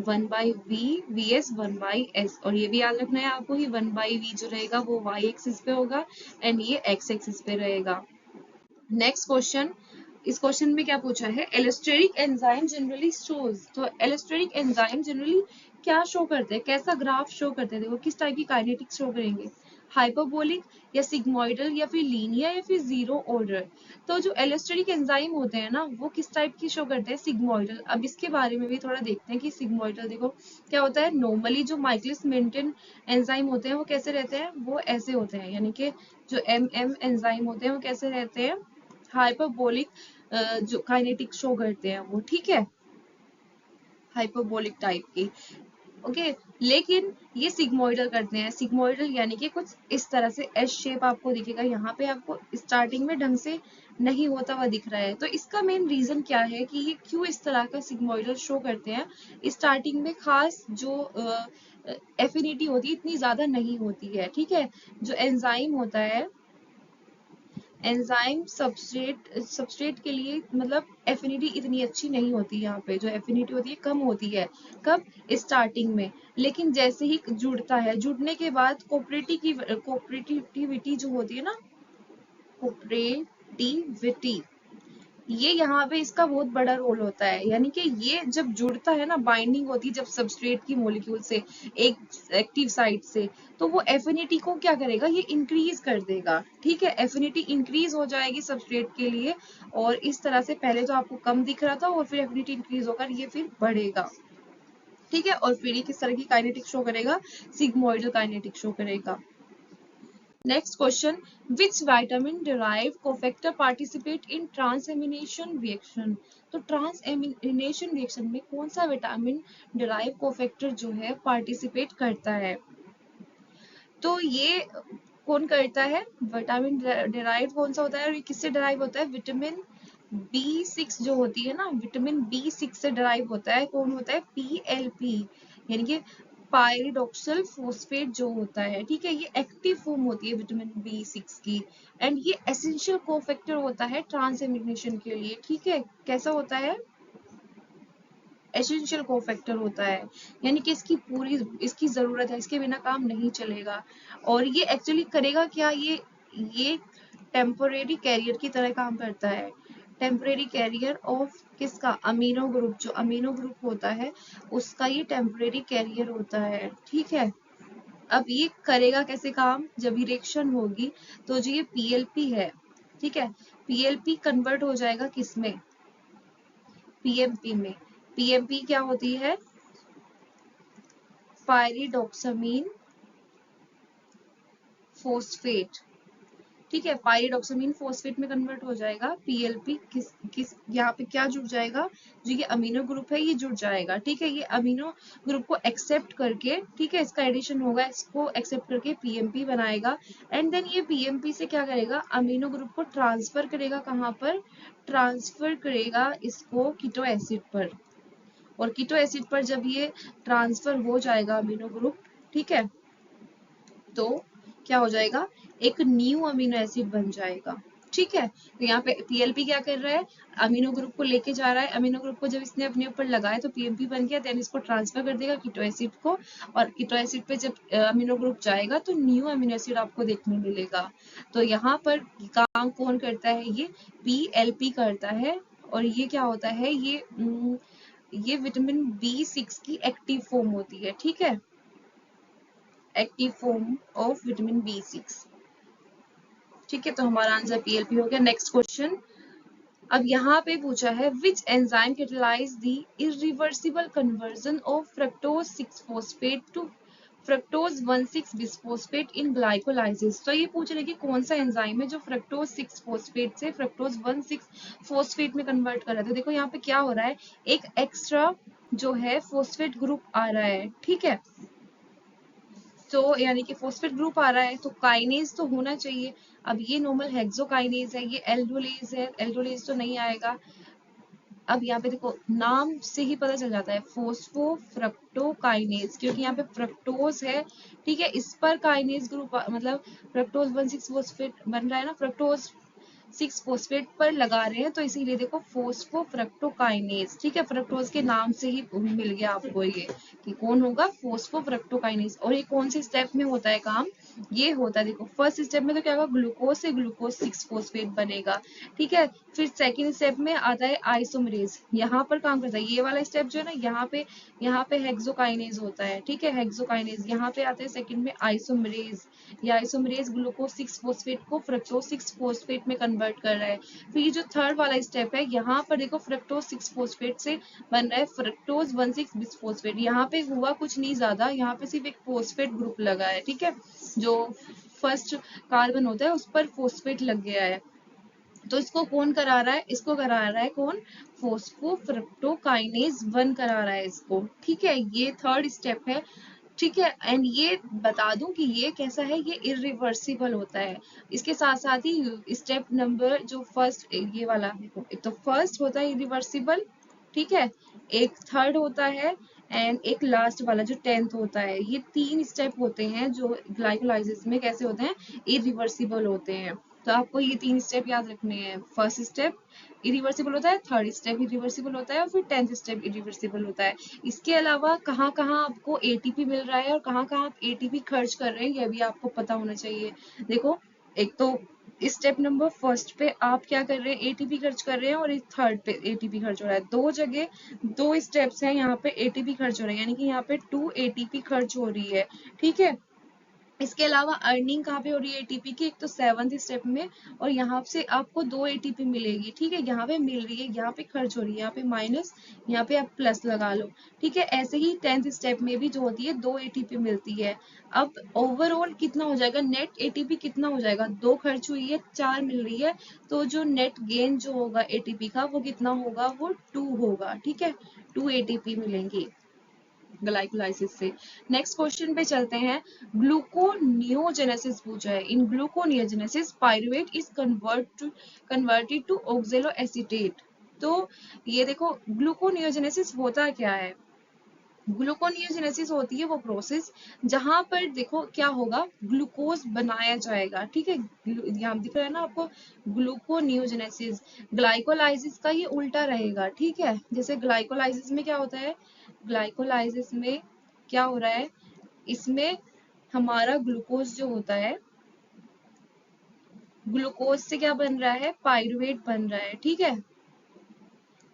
1/v vs 1/s। और ये भी याद रखना है आपको कि 1/v जो रहेगा वो y एक्सिस पे होगा एंड ये x एक्सिस पे रहेगा। नेक्स्ट क्वेश्चन, इस क्वेश्चन में क्या पूछा है, एलोस्टेरिक एंजाइम जनरली शोज। तो एलोस्टेरिक एंजाइम जनरली क्या शो करते हैं, कैसा ग्राफ शो करते हैं, देखो किस टाइप की काइनेटिक्स शो करेंगे, हाइपरबोलिक या सिग्मोइडल या फिर लीनियर या फिर जीरो ऑर्डर। तो जो एलोस्टेरिक एंजाइम होते हैं ना वो किस टाइप की शो करते हैं, सिग्मोइडल। अब इसके बारे में भी थोड़ा देखते हैं कि सिग्मोइडल देखो क्या होता है। नॉर्मली जो माइकलिस मेंटेन एंजाइम होते हैं वो कैसे रहते हैं, वो ऐसे होते हैं, यानी कि जो एम एंजाइम होते हैं वो कैसे रहते हैं, हाइपरबोलिक जो काइनेटिक शो करते हैं वो। ठीक है, हाइपरबोलिक टाइप की। ओके, लेकिन ये सिग्मोइडल करते हैं, सिग्मोइडल यानी कि कुछ इस तरह से एस शेप आपको दिखेगा, यहाँ पे आपको स्टार्टिंग में ढंग से नहीं होता हुआ दिख रहा है। तो इसका मेन रीजन क्या है कि ये क्यों इस तरह का सिग्मोइडल शो करते हैं। स्टार्टिंग में खास जो एफिनिटी होती है इतनी ज्यादा नहीं होती है। ठीक है, जो एंजाइम होता है, एंजाइम सबस्ट्रेट के लिए मतलब एफिनिटी इतनी अच्छी नहीं होती, यहाँ पे जो एफिनिटी होती है कम होती है। कब, स्टार्टिंग में। लेकिन जैसे ही जुड़ता है, जुड़ने के बाद कोऑपरेटिविटी जो होती है ना, कोऑपरेटिविटी, ये यहाँ पे इसका बहुत बड़ा रोल होता है। यानी कि ये जब जुड़ता है ना, बाइंडिंग होती है जब सबस्ट्रेट की मॉलिक्यूल से एक एक्टिव साइट से, तो वो एफिनिटी को क्या करेगा, ये इंक्रीज कर देगा। ठीक है, एफिनिटी इंक्रीज हो जाएगी सबस्ट्रेट के लिए, और इस तरह से पहले तो आपको कम दिख रहा था और फिर एफिनिटी इंक्रीज होकर ये फिर बढ़ेगा। ठीक है, और फिर ये किस तरह की काइनेटिक शो करेगा, सिग्मोइडल काइनेटिक शो करेगा। Next question, which vitamin derived cofactor participate in transamination reaction? तो transamination reaction में कौन सा विटामिन derived cofactor जो है participate करता है। तो ये कौन करता है, विटामिन derived कौन सा होता है और ये किससे derive होता है, विटामिन B6 जो होती है ना, विटामिन B6 से derive होता है। कौन होता है, PLP, यानी कि पायरिडॉक्सिल फोस्फेट जो होता है। ठीक है, ये एक्टिव फॉर्म होती है विटामिन B6 की, एंड ये एसेंशियल कोफैक्टर होता है ट्रांसएमिनेशन के लिए। ठीक है, कैसा होता है, एसेंशियल कोफैक्टर होता है, यानी कि इसकी पूरी इसकी जरूरत है, इसके बिना काम नहीं चलेगा। और ये एक्चुअली करेगा क्या, ये टेम्पोरेरी कैरियर की तरह काम करता है। टेम्परेरी कैरियर ऑफ किसका, अमीनो ग्रुप, जो अमीनो ग्रुप होता है उसका ये टेम्परेरी कैरियर होता है। ठीक है, अब ये करेगा कैसे काम, जब रिएक्शन होगी तो जो ये पीएलपी है, ठीक है, पीएलपी कन्वर्ट हो जाएगा किसमें, पीएमपी में। पीएमपी क्या होती है, पायरिडॉक्सामीन फोस्फेट। ठीक है, पायरिडॉक्सामीन फोस्फेट में कन्वर्ट हो जाएगा। पीएलपी किस किस यहाँ पे क्या जुड़ जाएगा, जो ये अमीनो ग्रुप है ये जुड़ जाएगा। ठीक है, ये अमीनो ग्रुप को एक्सेप्ट करके, ठीक है, इसका एडिशन होगा, इसको एक्सेप्ट करके पीएमपी बनाएगा। एंड देन ये पीएमपी से क्या करेगा, अमीनो ग्रुप को ट्रांसफर करेगा, कहाँ पर, ट्रांसफर करेगा इसको कीटो एसिड पर। और कीटो एसिड पर जब ये ट्रांसफर हो जाएगा अमीनो ग्रुप, ठीक है, तो क्या हो जाएगा, एक न्यू अमीनो एसिड बन जाएगा। ठीक है, तो यहाँ पे पीएलपी क्या कर रहा है, अमीनो ग्रुप को लेके जा रहा है। अमीनो ग्रुप को जब इसने अपने ऊपर लगाया तो पीएमपी बन गया, देन इसको ट्रांसफर कर देगा कीटो एसिड को, और कीटो एसिड पे जब अमीनो ग्रुप जाएगा तो न्यू अमीनो एसिड आपको देखने मिलेगा। तो यहाँ पर काम कौन करता है, ये पीएलपी करता है। और ये क्या होता है, ये विटामिन B6 की एक्टिव फॉर्म होती है। ठीक है, active form of vitamin B6। ठीक है, तो हमारा आंसर PLP हो गया। नेक्स्ट क्वेश्चन, अब यहाँ पे पूछा है which enzyme catalyse the irreversible conversion of fructose 6 phosphate to fructose 1,6 bisphosphate in glycolysis. तो ये पूछ रहे कि कौन सा एंजाइम है जो फ्रक्टोज 6 फॉस्फेट से फ्रक्टोज 1,6 फॉस्फेट में कन्वर्ट कर रहा है। तो देखो यहाँ पे क्या हो रहा है, एक एक्स्ट्रा जो है फॉस्फेट ग्रुप आ रहा है, ठीक है, तो यानी कि फॉस्फेट ग्रुप आ रहा है तो काइनेज तो होना चाहिए। अब ये नॉर्मल हेक्सोकाइनेज है, ये एल्डोलेज है, एल्डोलेज तो नहीं आएगा। अब यहाँ पे देखो नाम से ही पता चल जाता है फोस्फोफ्रक्टोकाइनेज, क्योंकि यहाँ पे फ्रक्टोज है, ठीक है, इस पर काइनेज ग्रुप मतलब फ्रक्टोज 1,6 फॉस्फेट बन रहा है ना, फ्रक्टोज 6 फॉस्फेट पर लगा रहे हैं, तो इसीलिए देखो फोस्फोफ्रक्टोकाइनेज, ठीक है, फ्रक्टोज के नाम से ही मिल गया आपको ये कि कौन होगा, फोस्फोफ्रक्टोकाइनेज। और ये कौन से स्टेप में होता है काम, ये होता है देखो फर्स्ट स्टेप में तो क्या होगा, ग्लूकोज से ग्लूकोज 6 फॉस्फेट बनेगा, ठीक है, फिर सेकंड स्टेप में आता है आइसोमरेज, यहाँ पर काम करता है ये वाला स्टेप जो है ना, यहाँ पे हेक्सोकाइनेज होता है, ठीक है, हेक्सोकाइनेज, यहाँ पे आता है सेकंड में आइसोमरेज, ये आइसोमरेज ग्लूकोज 6 फॉस्फेट को फ्रक्टोज 6 फॉस्फेट में कन्वर्ट कर रहा है। फिर ये जो थर्ड वाला स्टेप है, यहाँ पर देखो फ्रक्टोज 6 फॉस्फेट से बन रहा है फ्रक्टोज 1,6 बिस्फोस्फेट, यहाँ पे हुआ कुछ नहीं ज्यादा, यहाँ पे सिर्फ एक फॉस्फेट ग्रुप लगा है, ठीक है, जो फर्स्ट कार्बन होता है उस पर फॉस्फेट लग गया है। तो इसको कौन करा रहा है, इसको करा रहा है कौन, फोस्फोफ्रक्टोकाइनेज 1 करा रहा है इसको, ठीक है, ये थर्ड स्टेप है, ठीक है। एंड ये बता दूं कि ये कैसा है, ये इरिवर्सिबल होता है। इसके साथ साथ ही स्टेप नंबर जो फर्स्ट ये वाला देखो, एक तो फर्स्ट होता है इरिवर्सिबल, ठीक है, एक थर्ड होता है एंड एक लास्ट वाला जो 10th होता है, ये 3 स्टेप होते हैं जो ग्लाइकोलाइसिस में कैसे होते हैं, इरिवर्सिबल होते हैं। तो आपको ये 3 स्टेप याद रखने हैं, फर्स्ट स्टेप इरिवर्सिबल होता है, थर्ड स्टेप इरिवर्सिबल होता है और फिर 10th स्टेप इरिवर्सिबल होता है। इसके अलावा कहाँ कहाँ आपको एटीपी मिल रहा है और कहाँ कहाँ आप एटीपी खर्च कर रहे हैं, ये भी आपको पता होना चाहिए। देखो एक तो स्टेप नंबर फर्स्ट पे आप क्या कर रहे हैं, एटीपी खर्च कर रहे हैं, और इस थर्ड पे एटीपी खर्च हो रहा है, दो जगह 2 स्टेप्स हैं, यहाँ पे एटीपी खर्च हो रहा है, यानी कि यहाँ पे 2 एटीपी खर्च हो रही है, ठीक है। इसके अलावा अर्निंग कहाँ पे हो रही है एटीपी की, एक तो 7th स्टेप में, और यहाँ से आपको 2 एटीपी मिलेगी, ठीक है, यहाँ पे मिल रही है, यहाँ पे खर्च हो रही है, यहाँ पे माइनस, यहाँ पे आप प्लस लगा लो, ठीक है। ऐसे ही 10th स्टेप में भी जो होती है 2 एटीपी मिलती है। अब ओवरऑल कितना हो जाएगा, नेट एटीपी कितना हो जाएगा, 2 खर्च हुई है, 4 मिल रही है, तो जो नेट गेन जो होगा एटीपी का वो कितना होगा, वो 2 होगा, ठीक है, 2 एटीपी मिलेंगी ग्लाइकोलाइसिस से। नेक्स्ट क्वेश्चन पे चलते हैं, ग्लूकोनियोजेनेसिस पूछा है, in gluconeogenesis pyruvate is converted to oxaloacetate. तो ये देखो ग्लूकोनियोजेनेसिस होता क्या है, ग्लूकोनियोजेनेसिस होती है वो प्रोसेस जहां पर देखो क्या होगा, ग्लूकोज बनाया जाएगा, ठीक है, यहाँ दिख रहा है ना आपको, ग्लूकोनियोजेनेसिस, ग्लाइकोलाइसिस का ये उल्टा रहेगा, ठीक है, जैसे ग्लाइकोलाइसिस में क्या होता है, ग्लाइकोलाइसिस में क्या हो रहा है, इसमें हमारा ग्लूकोज जो होता है, ग्लूकोज से क्या बन रहा है, पाइरुवेट बन रहा है, ठीक है,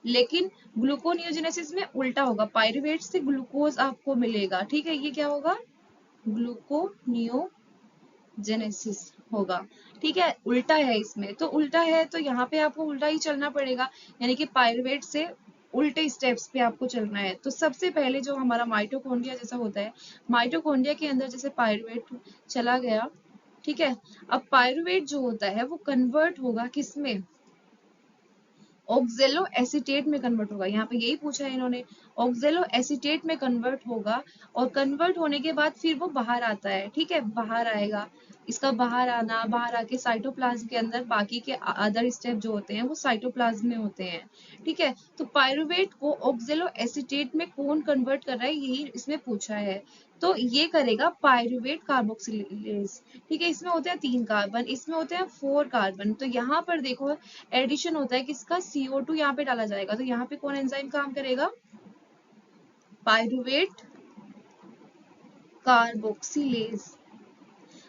लेकिन ग्लूकोनियोजेनेसिस में उल्टा होगा, पाइरुवेट से ग्लूकोज आपको मिलेगा, ठीक है, ये क्या होगा, ग्लूकोनियोजेनेसिस होगा, ठीक है, उल्टा है इसमें, तो उल्टा है तो यहाँ पे आपको उल्टा ही चलना पड़ेगा, यानी कि पाइरुवेट से उल्टे स्टेप्स पे आपको चलना है। तो सबसे पहले जो हमारा माइटोकॉन्ड्रिया जैसा होता है, माइटोकॉन्ड्रिया के अंदर जैसे पाइरुवेट चला गया, ठीक है, अब पाइरुवेट जो होता है वो कन्वर्ट होगा किसमें, ऑक्जेलो एसीटेट में कन्वर्ट होगा, यहाँ पे यही पूछा है इन्होंने, ऑक्जेलो एसीटेट में कन्वर्ट होगा, और कन्वर्ट होने के बाद फिर वो बाहर आता है, ठीक है, बाहर आएगा, इसका बाहर आना, बाहर आके साइटोप्लाज्म के अंदर बाकी के अदर स्टेप जो होते हैं वो साइटोप्लाज्म में होते हैं, ठीक है। तो पाइरुवेट को ऑक्जेलो एसीटेट में कौन कन्वर्ट कर रहा है, यही इसमें पूछा है, तो ये करेगा पाइरुवेट कार्बोक्सिलेज, ठीक है, इसमें होते हैं 3 कार्बन, इसमें होते हैं 4 कार्बन, तो यहाँ पर देखो एडिशन होता है किसका, CO2 यहाँ पे डाला जाएगा, तो यहाँ पे कौन एंजाइम काम करेगा, पाइरुवेट कार्बोक्सिलेज,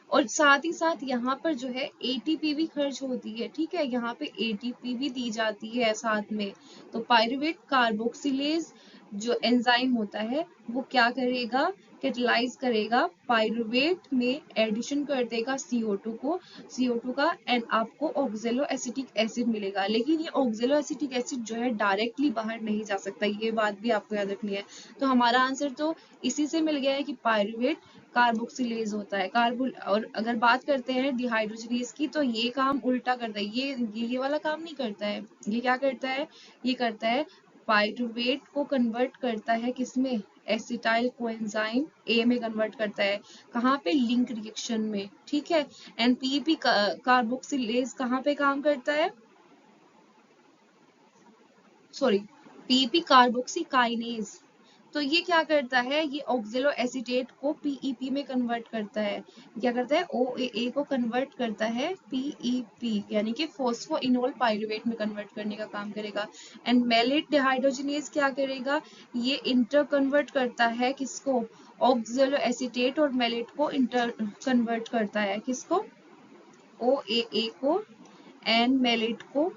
और साथ ही साथ यहाँ पर जो है एटीपी भी खर्च होती है, ठीक है, यहाँ पे एटीपी भी दी जाती है साथ में, तो पाइरुवेट कार्बोक्सिलेज जो एंजाइम होता है वो क्या करेगा, कैटलाइज करेगा, पाइरुवेट में एडिशन कर देगा CO2 का, एंड आपको ऑक्जेलो एसिटिक एसिड मिलेगा। लेकिन ये ऑक्जेलो एसिटिक एसिड जो है डायरेक्टली बाहर नहीं जा सकता, ये बात भी आपको याद रखनी है। तो हमारा आंसर तो इसी से मिल गया है कि पाइरुवेट कार्बोक्सिलेज होता है। और अगर बात करते हैं डिहाइड्रोजनेज की, तो ये काम उल्टा करता है, ये वाला काम नहीं करता है। ये क्या करता है, ये करता है पाइरुवेट को कन्वर्ट करता है किसमें, एसिटाइल कोएंजाइम ए में कन्वर्ट करता है। कहाँ पे, लिंक रिएक्शन में, ठीक है। एंड पीईपी कार्बोक्सिलेज कहाँ पे काम करता है, सॉरी, पीईपी कार्बोक्सीकाइनेज। तो ये क्या करता है, ये ऑक्जेलो एसीटेट को पीईपी में कन्वर्ट करता है। क्या करता है, ओएए को कन्वर्ट करता है पीईपी, यानी कि फोस्फोइनोल पाइरुवेट में कन्वर्ट करने का काम करेगा। एंड मेलेट डिहाइड्रोजनेज क्या करेगा, ये इंटर कन्वर्ट करता है किसको, ऑक्जेलो एसीटेट और मेलेट को इंटर कन्वर्ट करता है, किसको, ओएए को एंड मेलेट को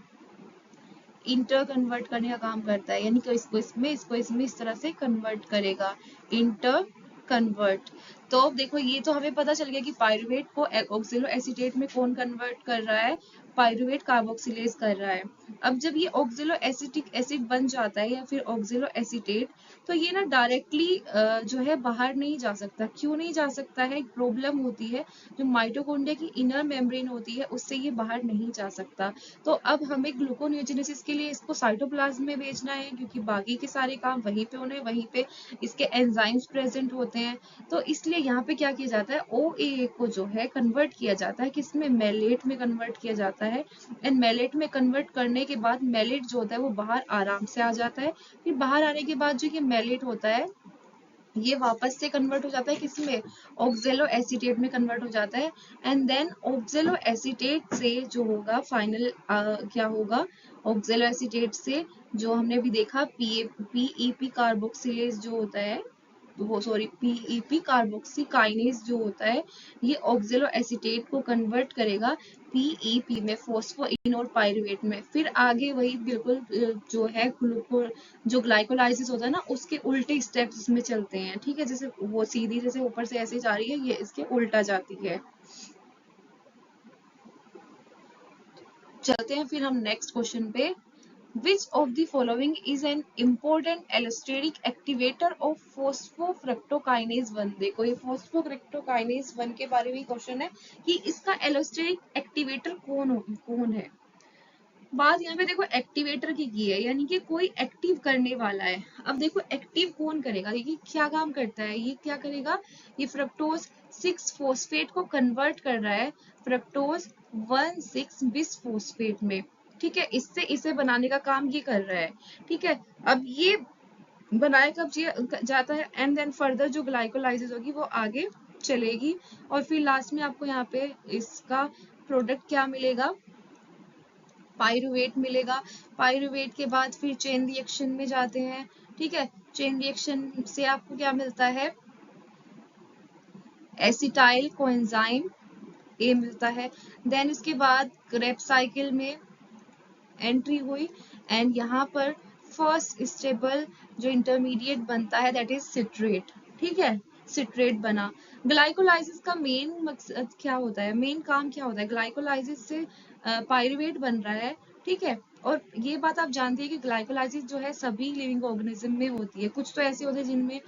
इंटर कन्वर्ट करने का काम करता है, यानी कि इसको इसमें इस तरह से कन्वर्ट करेगा, इंटर कन्वर्ट। तो अब देखो, ये तो हमें पता चल गया कि पाइरुवेट को ऑक्सिलो एसीटेट में कौन कन्वर्ट कर रहा है, पाइरुवेट कार्बोक्सिलेज कर रहा है। अब जब ये ऑक्सिलो एसिटिक एसिड बन जाता है या फिर ऑक्सिलो एसीटेट, तो ये ना डायरेक्टली जो है बाहर नहीं जा सकता। क्यों नहीं जा सकता है, एक प्रॉब्लम होती है, जो माइटोकॉन्ड्रिया की इनर मेम्ब्रेन होती है उससे ये बाहर नहीं जा सकता। तो अब हमें ग्लूकोनियोजेनेसिस के लिए इसको साइटोप्लाज्म में भेजना है, क्योंकि बाकी के सारे काम वहीं पे होने, वहीं पे इसके एंजाइम्स प्रेजेंट होते हैं। तो इसलिए यहाँ पे क्या किया जाता है, ओएए को जो है कन्वर्ट किया जाता है किसमें, मेलेट में कन्वर्ट किया जाता है। एंड मेलेट में कन्वर्ट करने के बाद मेलेट जो होता है वो बाहर आराम से आ जाता है। फिर बाहर आने के बाद जो ये मेलेट होता है ये वापस से कन्वर्ट हो जाता है किसमें, ऑक्जेलो एसीटेट में कन्वर्ट हो जाता है। एंड देन ऑक्जेलो एसीटेट से जो होगा फाइनल क्या होगा, ऑक्जेलो एसीटेट से जो हमने अभी देखा पीईपी कार्बोक्सिलेज जो होता है, वो सॉरी पीईपी कार्बोक्सीकाइनेज जो होता है, ये ऑक्जेलो एसीटेट को कन्वर्ट करेगा पीईपी में, फोस्फोइनोल पाइरुवेट में। फिर आगे वही बिल्कुल जो है ग्लूको जो ग्लाइकोलाइसिस होता है ना, उसके उल्टे स्टेप्स इसमें चलते हैं, ठीक है। जैसे वो सीधी जैसे ऊपर से ऐसे जा रही है, ये इसके उल्टा जाती है। चलते हैं फिर हम नेक्स्ट क्वेश्चन पे। Which of the following is an important allosteric activator of phosphofructokinase 1? देखो ये phosphofructokinase 1 के बारे में क्वेश्चन है कि इसका allosteric activator कौन है। बात यहाँ पे देखो एक्टिवेटर की है, यानी कि कोई एक्टिव करने वाला है। अब देखो एक्टिव कौन करेगा, देखिए क्या काम करता है, ये क्या करेगा, ये फ्रक्टोज 6 फोस्फेट को कन्वर्ट कर रहा है फ्रक्टोज 1,6 बिस फोस्फेट में, ठीक है। इससे इसे बनाने का काम ये कर रहा है, ठीक है। अब ये बनाया कब जाता है, एंड देन फर्दर जो ग्लाइकोलाइसिस होगी वो आगे चलेगी, और फिर लास्ट में आपको यहाँ पे इसका प्रोडक्ट क्या मिलेगा, पाइरुवेट मिलेगा। पाइरुवेट के बाद फिर चेन रिएक्शन में जाते हैं, ठीक है। चेन रिएक्शन से आपको क्या मिलता है, एसिटाइल कोएंजाइम ए मिलता है। देन इसके बाद क्रेब्स साइकिल में एंट्री हुई, एंड यहाँ पर फर्स्ट स्टेबल जो इंटरमीडिएट बनता है दैट इज सिट्रेट, ठीक है, सिट्रेट बना। ग्लाइकोलाइसिस का मेन मकसद क्या होता है, मेन काम क्या होता है, ग्लाइकोलाइसिस से पाइरुवेट बन रहा है, ठीक है। और ये बात आप जानते हैं कि ग्लाइकोलाइसिस जो है सभी लिविंग ऑर्गेनिज्म में होती है। कुछ तो ऐसे होते हैं जिनमें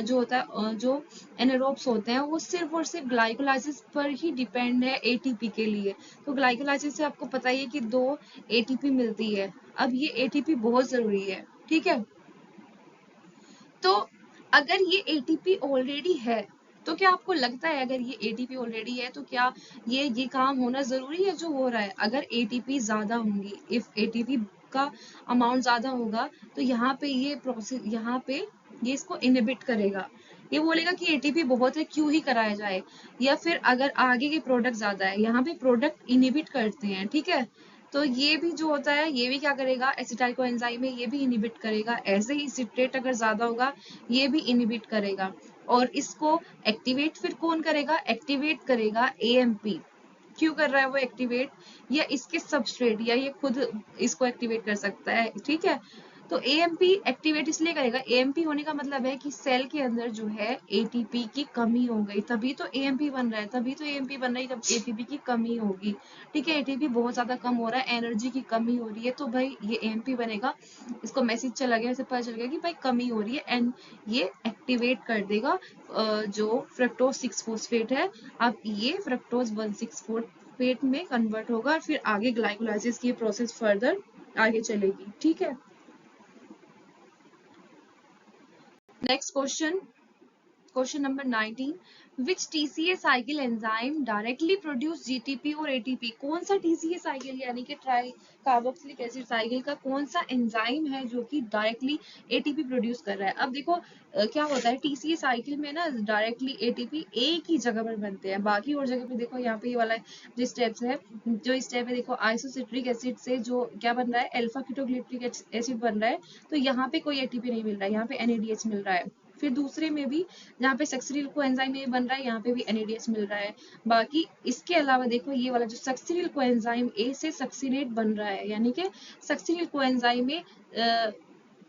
जो होता है जो एनारोब्स होते हैं वो सिर्फ और सिर्फ ग्लाइकोलाइसिस पर ही डिपेंड है एटीपी के लिए। तो ग्लाइकोलाइसिस से आपको पता ही है कि 2 एटीपी मिलती है। अब ये एटीपी बहुत जरूरी है, ठीक है। तो अगर ये एटीपी ऑलरेडी है, तो क्या आपको लगता है अगर ये एटीपी ऑलरेडी है तो क्या ये काम होना जरूरी है जो हो रहा है, अगर एटीपी ज्यादा होंगी, इफ एटीपी का अमाउंट ज्यादा होगा, तो यहाँ पे ये प्रोसेस, यहाँ पे ये इसको इनहिबिट करेगा, ये बोलेगा कि एटीपी बहुत है क्यों ही कराया जाए। या फिर अगर आगे के प्रोडक्ट ज्यादा है, यहाँ पे प्रोडक्ट इनहिबिट करते हैं, ठीक है। तो ये भी जो होता है ये भी क्या करेगा, एसिटाइल कोएंजाइम है ये भी इनहिबिट करेगा। ऐसे ही सिट्रेट अगर ज्यादा होगा ये भी इनहिबिट करेगा। और इसको एक्टिवेट फिर कौन करेगा, एक्टिवेट करेगा एएमपी। क्यों कर रहा है वो एक्टिवेट, या इसके सबस्ट्रेट, या ये खुद इसको एक्टिवेट कर सकता है, ठीक है। तो एएमपी एक्टिवेट इसलिए करेगा, एएमपी होने का मतलब है कि सेल के अंदर जो है एटीपी की कमी हो गई, तभी तो एएमपी बन रहा है, तभी तो एएमपी बन रही है जब एटीपी की कमी होगी। ठीक है, एटीपी बहुत ज्यादा कम हो रहा है, एनर्जी की कमी हो रही है, तो भाई ये एएमपी बनेगा। इसको मैसेज चला गया, इसे पता चल गया कि भाई कमी हो रही है, एंड ये एक्टिवेट कर देगा जो फ्रक्टोज 6 फोस्फेट है। अब ये फ्रक्टोज 1 6 फोस्फेट में कन्वर्ट होगा और फिर आगे ग्लाइकोलाइसिस की प्रोसेस फर्दर आगे चलेगी। ठीक है, next question, question number 19, which TCA cycle enzyme directly produce GTP और एटीपी? कौन सा टीसीए साइकिल यानी कि ट्राई कार्बोक्सिलिक एसिड साइकिल का कौन सा एंजाइम है जो कि डायरेक्टली एटीपी प्रोड्यूस कर रहा है? अब देखो क्या होता है टीसीए साइकिल में ना, डायरेक्टली एटीपी एक ही जगह पर बनते हैं, बाकी और जगह पे देखो यहाँ पे ये वाला जो स्टेप्स है, जो स्टेप है देखो आइसोसिट्रिक एसिड से जो क्या बन रहा है, अल्फा कीटोग्लिसरिक एसिड बन रहा है, तो यहाँ पे कोई एटीपी नहीं मिल रहा है, यहाँ पे एनएडीएच मिल रहा है। फिर दूसरे में भी जहाँ पे सक्सिनिल कोएंजाइम ए बन रहा है, यहाँ पे भी एनएडीएच मिल रहा है। बाकी इसके अलावा देखो ये वाला जो सक्सिनिल कोएंजाइम ए से सक्सिनेट बन रहा है, यानी कि सक्सिनिल कोएंजाइम में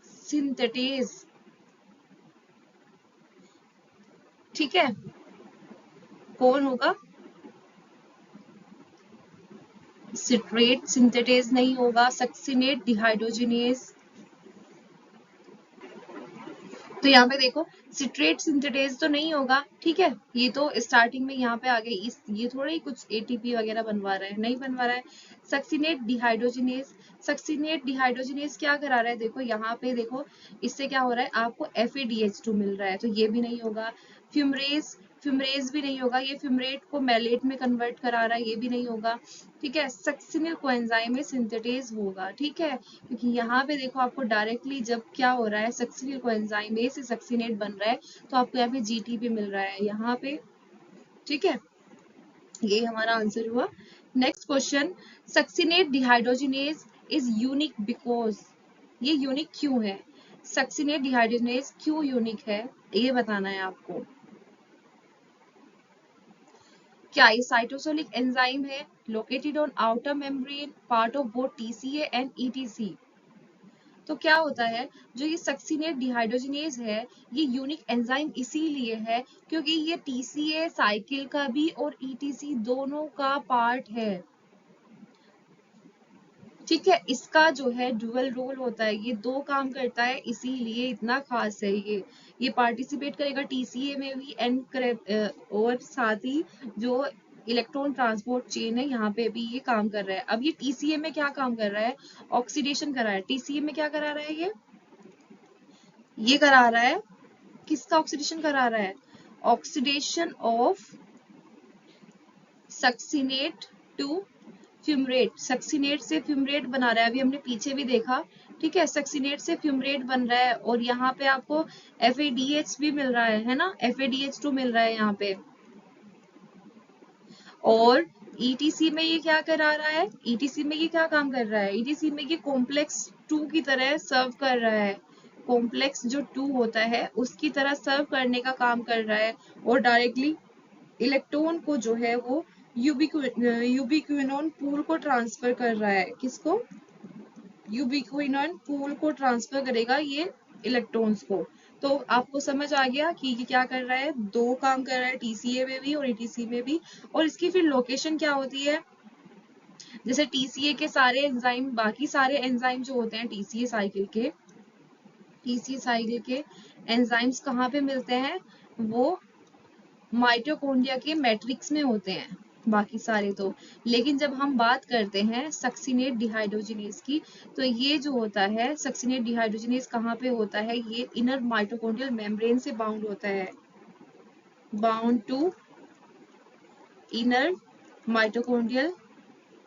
सिंथेटेज, ठीक है, कौन होगा? सिट्रेट सिंथेटेज नहीं होगा, सक्सिनेट डिहाइड्रोजिनेज। तो यहाँ पे देखो सिट्रेट सिंथेटेज तो नहीं होगा, ठीक है, ये तो स्टार्टिंग में यहाँ पे आ गए, इस ये थोड़ा ही कुछ एटीपी वगैरह बनवा रहा है, नहीं बनवा रहा है। सक्सिनेट डिहाइड्रोजिनेज, सक्सिनेट डिहाइड्रोजिनेज क्या करा रहा है, देखो यहाँ पे देखो, इससे क्या हो रहा है, आपको FADH2 मिल रहा है, तो ये भी नहीं होगा। फ्यूमरेज, फ्यूमरेज भी नहीं होगा, ये फ्यूमरेट को मैलेट में कन्वर्ट करा रहा है, ये भी नहीं होगा। ठीक है, सक्सिनिल कोएंजाइम में सिंथेटेज होगा, ठीक है, क्योंकि यहाँ पे देखो आपको डायरेक्टली जब क्या हो रहा है, सक्सिनिल कोएंजाइम ए से सक्सिनेट बन रहा है, तो आपको यहाँ पे जीटीपी मिल रहा है यहाँ पे। ठीक है, ये हमारा आंसर हुआ। Next question, succinate dehydrogenase is unique because, ये यूनिक क्यों है? सक्सिनेट डिहाइड्रोजिनेज क्यों यूनिक है, ये बताना है आपको। क्या ये साइटोसोलिक एंजाइम है, located on outer membrane, part of both TCA and etc? तो क्या होता है, जो ये सक्सिनेट डिहाइड्रोजिनेज है, ये यूनिक एंजाइम इसीलिए है क्योंकि ये टीसीए साइकिल का भी और ईटीसी दोनों का पार्ट है। ठीक है, इसका जो है डुअल रोल होता है, ये दो काम करता है, इसीलिए इतना खास है ये पार्टिसिपेट करेगा टीसीए में भी एंड और साथ ही जो इलेक्ट्रॉन ट्रांसपोर्ट चेन है यहाँ पे भी ये काम कर रहा है। अब ये टीसीए में क्या काम कर रहा है, ऑक्सीडेशन करा है। टीसीए में क्या करा रहा है, ये करा रहा है, किसका ऑक्सीडेशन करा रहा है, oxidation of succinate to fumarate, succinate से फ्यूमरेट बना रहा है, अभी हमने पीछे भी देखा। ठीक है, सक्सिनेट से फ्यूमरेट बन रहा है और यहाँ पे आपको FADH भी मिल रहा है ना, FADH2 मिल रहा है यहाँ पे। और ETC में ये क्या करा रहा है, ETC में ये क्या काम कर रहा है, ETC में ये कॉम्प्लेक्स 2 की तरह सर्व कर रहा है, कॉम्प्लेक्स जो 2 होता है उसकी तरह सर्व करने का काम कर रहा है, और डायरेक्टली इलेक्ट्रॉन को जो है वो यूबिक्विनोन पूल को ट्रांसफर कर रहा है, किसको, यूबिक्विनोन पूल को ट्रांसफर करेगा ये इलेक्ट्रॉन्स को। तो आपको समझ आ गया कि ये क्या कर रहा है, दो काम कर रहा है, टीसीए में भी और ईटीसी में भी। और इसकी फिर लोकेशन क्या होती है, जैसे टीसीए के सारे एंजाइम, बाकी सारे एंजाइम जो होते हैं टीसीए साइकिल के एंजाइम्स कहाँ पे मिलते हैं, वो माइटोकॉन्ड्रिया के मैट्रिक्स में होते हैं, बाकी सारे तो। लेकिन जब हम बात करते हैं सक्सिनेट डिहाइड्रोजिनेज की, तो ये जो होता है सक्सिनेट डिहाइड्रोजिनेज कहाँ पे होता है, ये इनर माइटोकॉन्ड्रियल मेम्ब्रेन से बाउंड होता है, bound to inner mitochondrial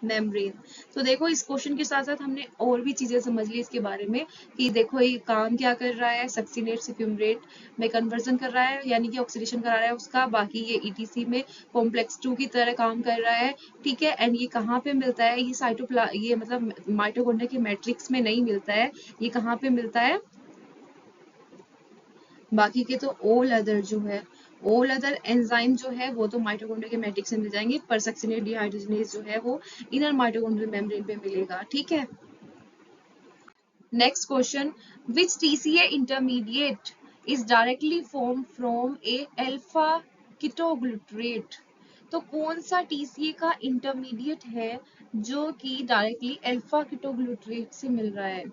membrane. तो देखो इस क्वेश्चन के साथ साथ हमने और भी चीजें समझ ली इसके बारे में, कि देखो ये काम क्या कर रहा है, सक्सिनेट से फ्यूमरेट में कन्वर्जन कर रहा है, यानी कि ऑक्सीडेशन करा रहा है उसका। बाकी ये ईटीसी में कॉम्प्लेक्स 2 की तरह काम कर रहा है, ठीक है। एंड ये कहाँ पे मिलता है, ये मतलब माइटोकॉन्ड्रिया के मैट्रिक्स में नहीं मिलता है, ये कहाँ पे मिलता है, बाकी के तो ऑल अदर एंजाइम जो है वो तो माइटोकॉन्ड्रिया के मैट्रिक्स में मिल जाएंगे, पर सक्सिनेट डिहाइड्रोजिनेज जो है वो इनर माइटोकॉन्ड्रियल मेम्ब्रेन पे मिलेगा, ठीक है। Next question, which TCA intermediate is directly formed from a alpha ketoglutarate? तो कौन सा TCA का इंटरमीडिएट है जो कि डायरेक्टली अल्फा कीटोग्लूटरेट से मिल रहा है?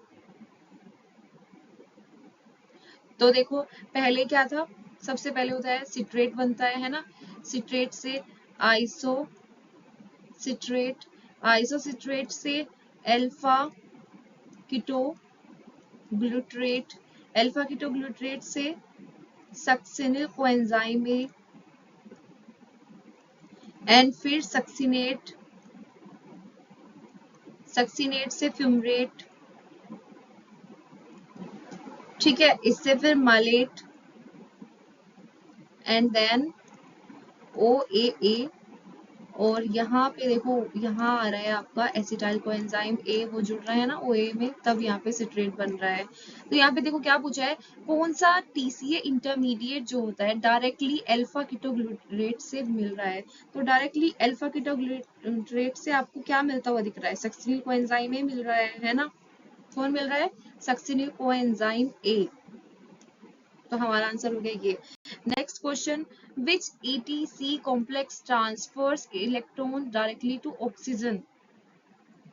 तो देखो पहले क्या था, सबसे पहले होता है सिट्रेट बनता है ना, सिट्रेट से आइसो सिट्रेट, आइसोसिट्रेट से अल्फा कीटोग्लूटरेट, अल्फा कीटोग्लूटरेट से सक्सिनिल कोएंजाइम ए, एंड फिर सक्सिनेट, सक्सिनेट से फ्यूमरेट, ठीक है, इससे फिर मालेट, एंड देन OAA, और यहाँ पे देखो यहाँ आ रहा है आपका एसिटाइल कोएंजाइम ए, वो जुड़ रहा है ना OA में, तब यहाँ पे सिट्रेट बन रहा है। तो यहाँ पे देखो क्या पूछा है, कौन सा TCA इंटरमीडिएट जो होता है डायरेक्टली अल्फा कीटोग्लूटरेट से मिल रहा है? तो डायरेक्टली अल्फा कीटोग्लूटरेट से आपको क्या मिलता हुआ दिख रहा है? सक्सिनिल कोएंजाइम ए मिल रहा है ना? कौन मिल रहा है? Succinyl coenzyme A. तो हमारा आंसर हो गया ये। Next question, which ETC complex transfers electron directly to oxygen?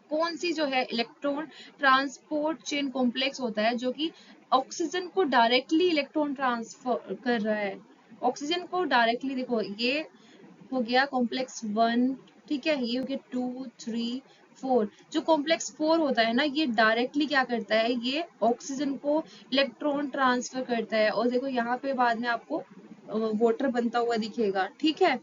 कौन सी जो है इलेक्ट्रॉन ट्रांसपोर्ट चेन कॉम्प्लेक्स होता है जो कि ऑक्सीजन को डायरेक्टली इलेक्ट्रॉन ट्रांसफर कर रहा है? ऑक्सीजन को डायरेक्टली, देखो ये हो गया कॉम्प्लेक्स 1, ठीक है, ये हो गया 2 3 4। जो कॉम्प्लेक्स 4 होता है ना, ये डायरेक्टली क्या करता है, ये ऑक्सीजन को इलेक्ट्रॉन ट्रांसफर करता है। और देखो यहाँ पे बाद में आपको वाटर बनता हुआ दिखेगा, ठीक है।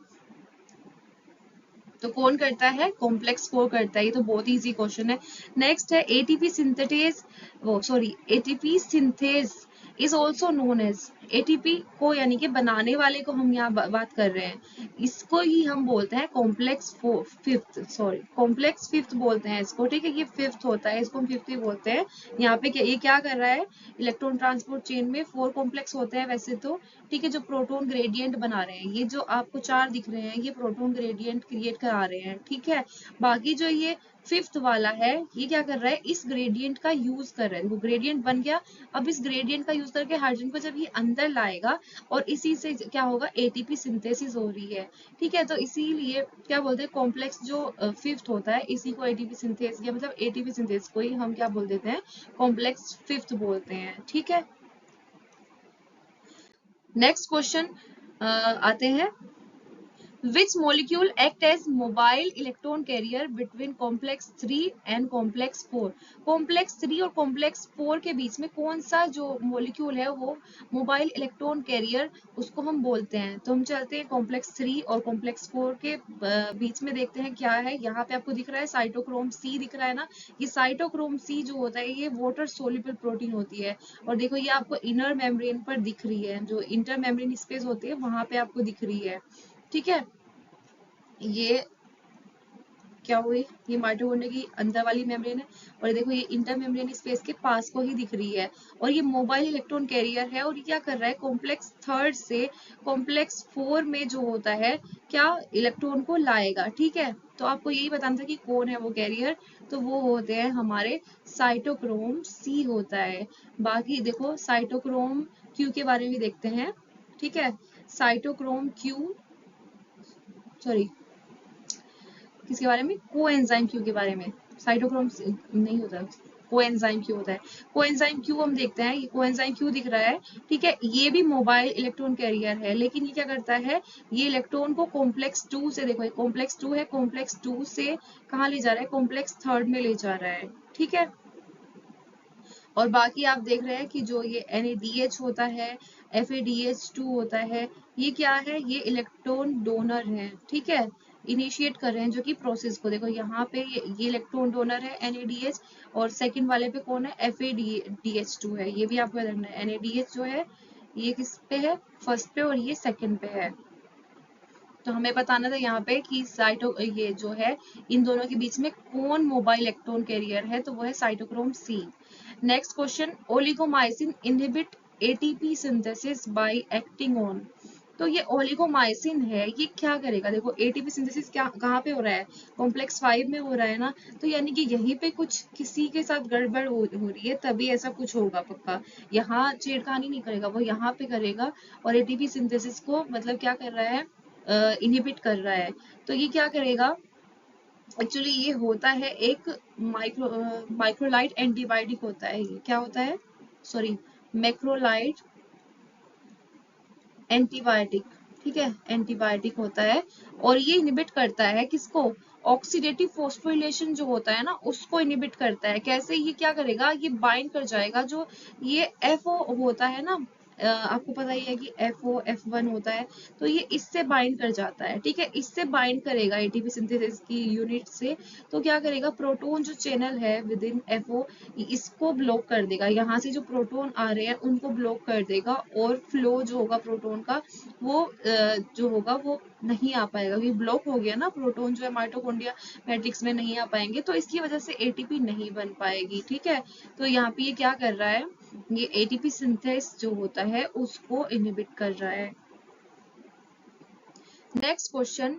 तो कौन करता है? कॉम्प्लेक्स 4 करता है। ये तो बहुत इजी क्वेश्चन है। नेक्स्ट है ATP सिंथेटेज, वो sorry ATP synthase is also known as, ATP को यानी कि बनाने वाले को हम यहाँ बात कर रहे हैं, इसको ही हम बोलते हैं complex fifth, sorry complex fifth बोलते हैं इसको, ठीक है, ये फिफ्थ होता है, इसको हम फिफ्थ ही बोलते हैं। यहाँ पे ये क्या कर रहा है, इलेक्ट्रॉन ट्रांसपोर्ट चेन में 4 कॉम्प्लेक्स होते हैं वैसे तो, ठीक है, जो प्रोटॉन ग्रेडियंट बना रहे हैं, ये जो आपको 4 दिख रहे हैं ये प्रोटॉन ग्रेडियंट क्रिएट करा रहे हैं, ठीक है। बाकी जो ये फिफ्थ वाला है, ये क्या कर रहा है, इस ग्रेडियंट का यूज कर रहा है, वो ग्रेडियंट बन गया। अब इस ग्रेडियंट का यूज करके हाइड्रोजन को जब ये अंदर लाएगा और इसी से क्या होगा, ATP सिंथेसिस हो रही है, ठीक है। तो इसीलिए क्या बोलते हैं, कॉम्प्लेक्स जो फिफ्थ होता है इसी को ATP सिंथेसिस, या मतलब ATP सिंथेसिस को ही हम क्या बोल देते हैं, कॉम्प्लेक्स फिफ्थ बोलते हैं, ठीक है। नेक्स्ट क्वेश्चन आते हैं, which molecule act as mobile electron carrier between complex 3 and complex 4? complex 3 और complex 4 के बीच में कौन सा जो मोलिक्यूल है वो मोबाइल इलेक्ट्रॉन कैरियर उसको हम बोलते हैं? तो हम चलते हैं complex 3 और complex 4 के बीच में, देखते हैं क्या है। यहाँ पे आपको दिख रहा है साइटोक्रोम C दिख रहा है ना, ये साइटोक्रोम C जो होता है ये वाटर सोल्यूबल प्रोटीन होती है। और देखो ये आपको इनर मेम्ब्रेन पर दिख रही है, जो इंटर मेम्ब्रेन स्पेस होती है वहां पे आपको दिख रही है, ठीक है। ये क्या हुई, ये माइटोकॉन्ड्रिया की अंदर वाली मेम्ब्रेन है, और देखो ये इंटर मेम्ब्रेन स्पेस के पास को ही दिख रही है। और ये मोबाइल इलेक्ट्रॉन कैरियर है, और ये क्या कर रहा है, कॉम्प्लेक्स थर्ड से कॉम्प्लेक्स 4 में जो होता है क्या, इलेक्ट्रॉन को लाएगा, ठीक है। तो आपको यही बताना था कि कौन है वो कैरियर, तो वो होते हैं हमारे साइटोक्रोम C होता है। बाकी देखो साइटोक्रोम Q के बारे में भी देखते हैं, ठीक है। साइटोक्रोम Q, सॉरी किसके बारे में, कोएंजाइम क्यू के बारे में, साइटोक्रोम नहीं होता, कोएंजाइम क्यू होता है। कोएंजाइम क्यू हम देखते हैं, ये कोएंजाइम क्यू दिख रहा है, ठीक है, ये भी मोबाइल इलेक्ट्रॉन कैरियर है, लेकिन ये क्या करता है, ये इलेक्ट्रॉन को कॉम्प्लेक्स 2 से, देखो ये कॉम्प्लेक्स 2 है, कॉम्प्लेक्स 2 से कहाँ ले जा रहा है, कॉम्प्लेक्स थर्ड में ले जा रहा है, ठीक है। और बाकी आप देख रहे हैं कि जो ये NADH होता है, FADH2 होता है, ये क्या है, ये इलेक्ट्रॉन डोनर है, ठीक है, इनिशिएट कर रहे हैं जो कि प्रोसेस को। देखो यहाँ पे ये इलेक्ट्रॉन डोनर है NADH, और सेकंड वाले पे कौन है, FADH2 है, ये भी आपको याद रखना है। NADH जो है ये किस पे है, फर्स्ट पे, और ये सेकंड पे है। तो हमें बताना था यहाँ पे कि साइटो ये जो है इन दोनों के बीच में कौन मोबाइल इलेक्ट्रॉन कैरियर है, तो वो है cytochrome C। Next question, oligomycin inhibit ATP synthesis by acting on. तो ये ओलिगोमाइसिन है, ये क्या करेगा, देखो एटीपी सिंथेसिस क्या कहाँ पे हो रहा है, कॉम्प्लेक्स 5 में हो रहा है ना, तो यानी कि यहीं पे कुछ किसी के साथ गड़बड़ हो रही है, तभी ऐसा कुछ होगा पक्का। यहाँ छेड़खानी नहीं करेगा, वो यहाँ पे करेगा और एटीपी सिंथेसिस को मतलब क्या कर रहा है, इनहिबिट कर रहा है। तो ये क्या करेगा, एक्चुअली ये होता है एक माइक्रोलाइट एंटीबायोटिक होता है, ये क्या होता है, सॉरी, मैक्रोलाइट एंटीबायोटिक, ठीक है, एंटीबायोटिक होता है। और ये इनिबिट करता है किसको, ऑक्सीडेटिव फोस्फोरिलेशन जो होता है ना, उसको इनिबिट करता है। कैसे, ये क्या करेगा, ये बाइंड कर जाएगा जो ये एफओ होता है ना, आपको पता ही है कि एफओ F1 होता है, तो ये इससे बाइंड कर जाता है, ठीक है, इससे बाइंड करेगा एटीपी सिंथेसिस की यूनिट से। तो क्या करेगा, प्रोटोन जो चैनल है विद इन एफओ, इसको ब्लॉक कर देगा, यहाँ से जो प्रोटोन आ रहे हैं उनको ब्लॉक कर देगा, और फ्लो जो होगा प्रोटोन का वो जो होगा वो नहीं आ पाएगा, क्योंकि ब्लॉक हो गया ना, प्रोटोन जो है माइटोकॉन्ड्रिया मैट्रिक्स में नहीं आ पाएंगे, तो इसकी वजह से एटीपी नहीं बन पाएगी, ठीक है। तो यहाँ पे ये क्या कर रहा है, ये एटीपी सिंथेस जो होता है उसको इनहिबिट कर रहा है। Next question,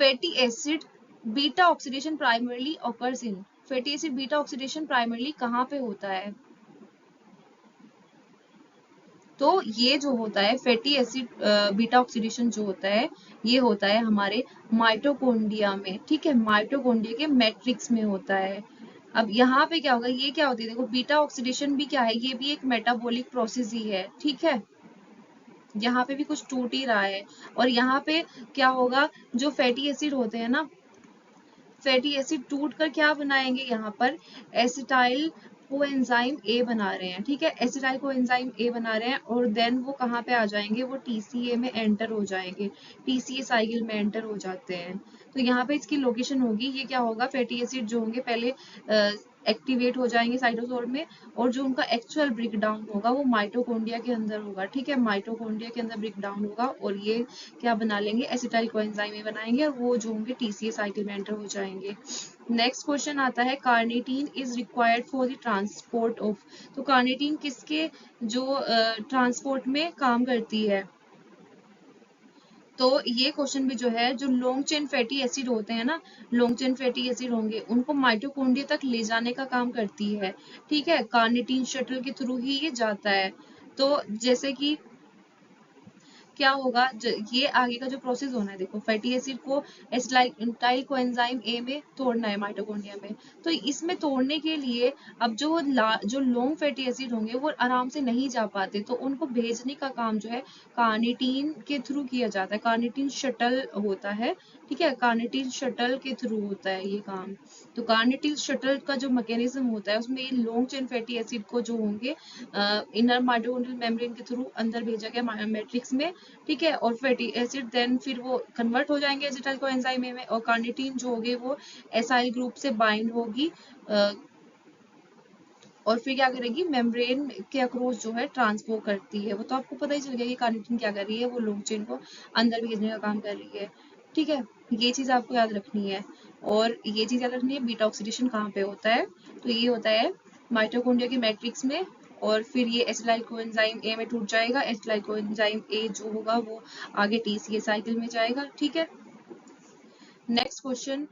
fatty acid beta oxidation primarily occurs in, fatty acid beta oxidation primarily कहाँ पे होता है, तो ये जो होता है फैटी एसिड बीटा ऑक्सीडेशन जो होता है, ये होता है हमारे माइटोकॉन्ड्रिया में, ठीक है, माइटोकॉन्ड्रिया के मैट्रिक्स में होता है। अब यहाँ पे क्या होगा, ये क्या होती है, देखो बीटा ऑक्सीडेशन भी क्या है, ये भी एक मेटाबॉलिक प्रोसेस ही है, ठीक है, यहाँ पे भी कुछ टूट ही रहा है। और यहाँ पे क्या होगा, जो फैटी एसिड होते हैं ना, फैटी एसिड टूट कर क्या बनाएंगे, यहाँ पर एसिटाइल कोएंजाइम ए बना रहे हैं, ठीक है, एसिटाइल कोएंजाइम ए बना रहे हैं, और देन वो कहाँ पे आ जाएंगे, वो टीसीए में एंटर हो जाएंगे, टीसीए साइकिल में एंटर हो जाते हैं। तो यहाँ पे इसकी लोकेशन होगी, ये क्या होगा, फैटी एसिड जो होंगे पहले एक्टिवेट हो जाएंगे साइटोसोल में, और जो उनका एक्चुअल ब्रेक डाउन होगा वो माइटोकॉन्ड्रिया के अंदर होगा, ठीक है, माइटोकॉन्ड्रिया के अंदर ब्रेक डाउन होगा, और ये क्या बना लेंगे, एसिटाइल कोएंजाइम ए बनाएंगे, और वो जो होंगे टीसीए साइकिल में एंटर हो जाएंगे। नेक्स्ट क्वेश्चन आता है, carnitine is required for the transport of, तो कार्निटीन किसके जो ट्रांसपोर्ट में काम करती है, तो ये क्वेश्चन भी जो है, जो लॉन्ग चेन फैटी एसिड होते हैं ना, लॉन्ग चेन फैटी एसिड होंगे, उनको माइटोकॉन्ड्रिया तक ले जाने का काम करती है, ठीक है, कार्निटीन शटल के थ्रू ही ये जाता है। तो जैसे कि क्या होगा, ये आगे का जो प्रोसेस होना है, देखो फैटी एसिड को एसिटाइल कोएंजाइम ए में तोड़ना है माइटोकॉन्ड्रिया में, तो इसमें तोड़ने के लिए अब जो लॉन्ग फैटी एसिड होंगे वो आराम से नहीं जा पाते, तो उनको भेजने का काम जो है कार्निटीन के थ्रू किया जाता है, कार्निटीन शटल होता है, ठीक है, कार्निटीन शटल के थ्रू होता है ये काम। तो कार्निटीन शटल का जो मैकेनिज्म होता है उसमें लॉन्ग चेन फैटी एसिड को जो होंगे इनर माइटोकॉन्ड्रियल मेम्ब्रेन के थ्रू अंदर भेजा गया मैट्रिक्स में, ठीक है, और फैटी एसिड देन फिर वो कन्वर्ट हो जाएंगे एसिटाइल कोएंजाइम में, और कार्निटीन जो होगी वो एसाइल ग्रुप से बाइंड होगी, और फिर क्या करेगी, मेम्ब्रेन के अक्रॉस जो है ट्रांसपोर्ट करती है, वो तो आपको पता ही चल गया कि कार्निटीन क्या कर रही है, वो लॉन्ग चेन को अंदर भेजने का काम कर रही है, ठीक है, ये चीज आपको याद रखनी है। और ये चीज याद रखनी है, बीटा ऑक्सीडेशन कहाँ पे होता है, तो ये होता है माइटोकॉन्ड्रिया के मैट्रिक्स में, और फिर ये एसिटाइल कोएंजाइम ए में टूट जाएगा, एसिटाइल कोएंजाइम ए जो होगा वो आगे टीसीए साइकिल में जाएगा, ठीक है। Next question,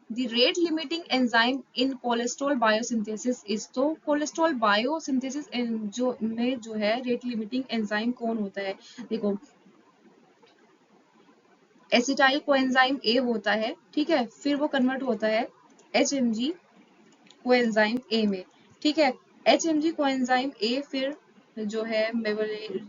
the rate limiting enzyme in cholesterol biosynthesis is, तो कोलेस्ट्रॉल बायोसिंथेसिस जो है रेट लिमिटिंग एंजाइम कौन होता है, देखो एसिटाइल कोएंजाइम ए होता है, ठीक है, फिर वो कन्वर्ट होता है HMG कोएंजाइम ए में, ठीक है, HMG कोएंजाइम ए फिर जो है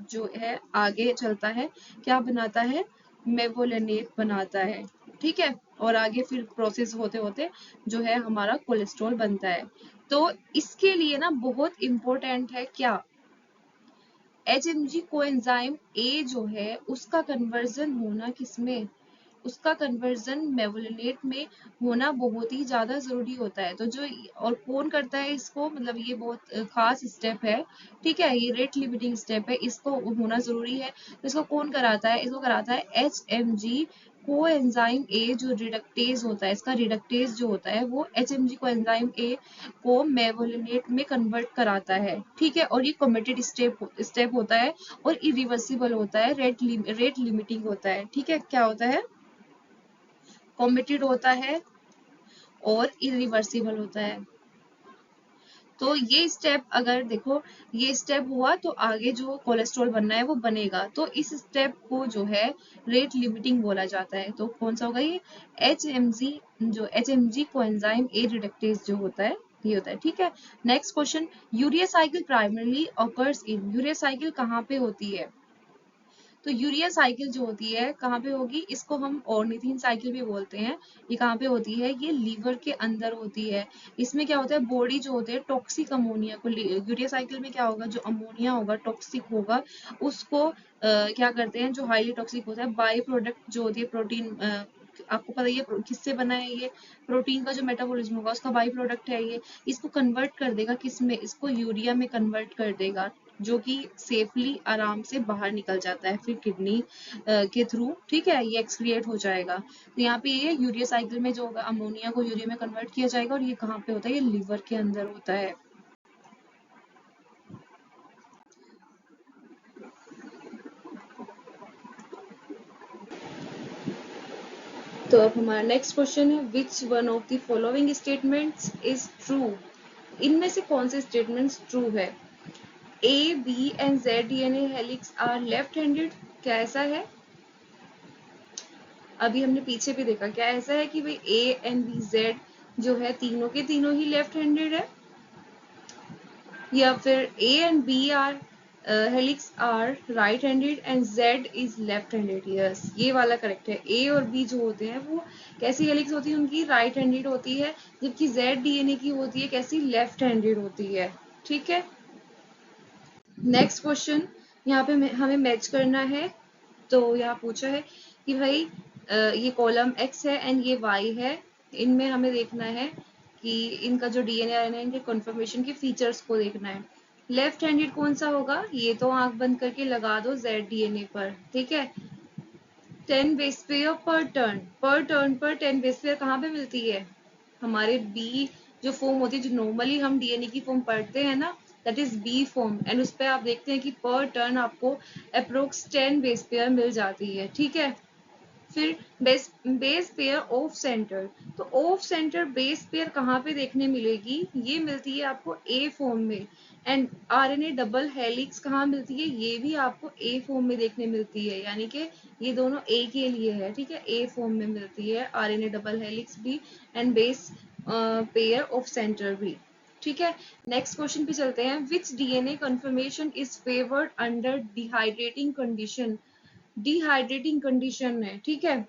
जो है आगे चलता है, क्या बनाता है, मेवोलेनेट बनाता है, ठीक है, और आगे फिर प्रोसेस होते होते जो है हमारा कोलेस्ट्रॉल बनता है। तो इसके लिए ना बहुत इंपॉर्टेंट है क्या, HMG कोएंजाइम ए जो है उसका कन्वर्जन होना किसमें, उसका कन्वर्जन मेवोलेनेट में होना बहुत ही ज्यादा जरूरी होता है। तो जो और कौन करता है इसको, मतलब ये बहुत खास स्टेप है, ठीक है, ये रेट लिमिटिंग स्टेप है, इसको होना जरूरी है, तो इसको कौन कराता है, इसको कराता है HMG कोएंजाइम ए जो रिडक्टेज होता है, इसका रिडक्टेज जो होता है वो HMG कोएंजाइम ए को मेवोलिनेट में कन्वर्ट कराता है, ठीक है। और ये कमिटेड स्टेप होता है और इरिवर्सिबल होता है, रेट लिमिटिंग होता है, ठीक है। क्या होता है? कमिटेड होता है और इरिवर्सिबल होता है। तो ये स्टेप अगर देखो, ये स्टेप हुआ तो आगे जो कोलेस्ट्रॉल बनना है वो बनेगा, तो इस स्टेप को जो है रेट लिमिटिंग बोला जाता है। तो कौन सा होगा ये? HMG कोएंजाइम ए रिडक्टेज जो होता है ये होता है, ठीक है। Next question, urea cycle primarily occurs in, urea cycle कहाँ पे होती है? तो यूरिया साइकिल जो होती है कहाँ पे होगी? इसको हम ऑर्निथिन साइकिल भी बोलते हैं। ये कहाँ पे होती है? ये लीवर के अंदर होती है। इसमें क्या होता है, बॉडी जो होते हैं टॉक्सिक अमोनिया को, यूरिया साइकिल में क्या होगा, जो अमोनिया होगा टॉक्सिक होगा, उसको क्या करते हैं, जो हाईली टॉक्सिक होता है, बाई प्रोडक्ट जो होती है प्रोटीन, आपको पता ही है किससे बना है ये, प्रोटीन का जो मेटाबॉलिज्म होगा उसका बाई प्रोडक्ट है ये, इसको कन्वर्ट कर देगा किस में, इसको यूरिया में कन्वर्ट कर देगा, जो कि सेफली आराम से बाहर निकल जाता है फिर किडनी के थ्रू, ठीक है। ये एक्सक्रिएट हो जाएगा। तो यहाँ पे ये यूरिया साइकिल में जो होगा अमोनिया को यूरिया में कन्वर्ट किया जाएगा, और ये कहाँ पे होता है? ये लिवर के अंदर होता है। तो अब हमारा नेक्स्ट क्वेश्चन है, which one of the following statements is true? इनमें से कौन से स्टेटमेंट्स ट्रू है? A, B and Z DNA helix are left handed, क्या ऐसा है? अभी हमने पीछे भी देखा, क्या ऐसा है कि भाई ए एंड बी जेड जो है तीनों के तीनों ही लेफ्ट हैंडेड है? या फिर A and B are helix are right handed and Z is left handed? Yes, ये वाला करेक्ट है। ए और बी जो होते हैं वो कैसी हेलिक्स होती है? उनकी राइट हैंडेड होती है, जबकि जेड डीएनए की होती है कैसी? लेफ्ट हैंडेड होती है, ठीक है। नेक्स्ट क्वेश्चन, यहाँ पे हमें मैच करना है। तो यहाँ पूछा है कि भाई ये कॉलम एक्स है एंड ये वाई है, इनमें हमें देखना है कि इनका जो डीएनए आरएनए है इनके कन्फर्मेशन के फीचर्स को देखना है। लेफ्ट हैंडेड कौन सा होगा? ये तो आंख बंद करके लगा दो जेड डीएनए पर, ठीक है। 10 बेस पेयर पर टर्न पर 10 बेस पेयर कहाँ पे मिलती है? हमारे बी जो फॉर्म होती है, जो नॉर्मली हम डीएनए की फॉर्म पढ़ते हैं ना, that is B form, and उस पर आप देखते हैं कि पर टर्न आपको अप्रोक्स 10 बेस पेयर मिल जाती है, ठीक है। फिर बेस पेयर ऑफ सेंटर, तो ऑफ सेंटर बेस पेयर कहाँ पे देखने मिलेगी? ये मिलती है आपको ए फॉर्म में। एंड आरएनए डबल हेलिक्स कहाँ मिलती है? ये भी आपको ए फॉर्म में देखने मिलती है, यानी कि ये दोनों ए के लिए है, ठीक है। ए फॉर्म में मिलती है आरएनए डबल हेलिक्स भी and base pair of centre भी, ठीक है। नेक्स्ट क्वेश्चन पे चलते हैं, विच DNA confirmation is favoured under dehydrating condition? Dehydrating condition है, ठीक है।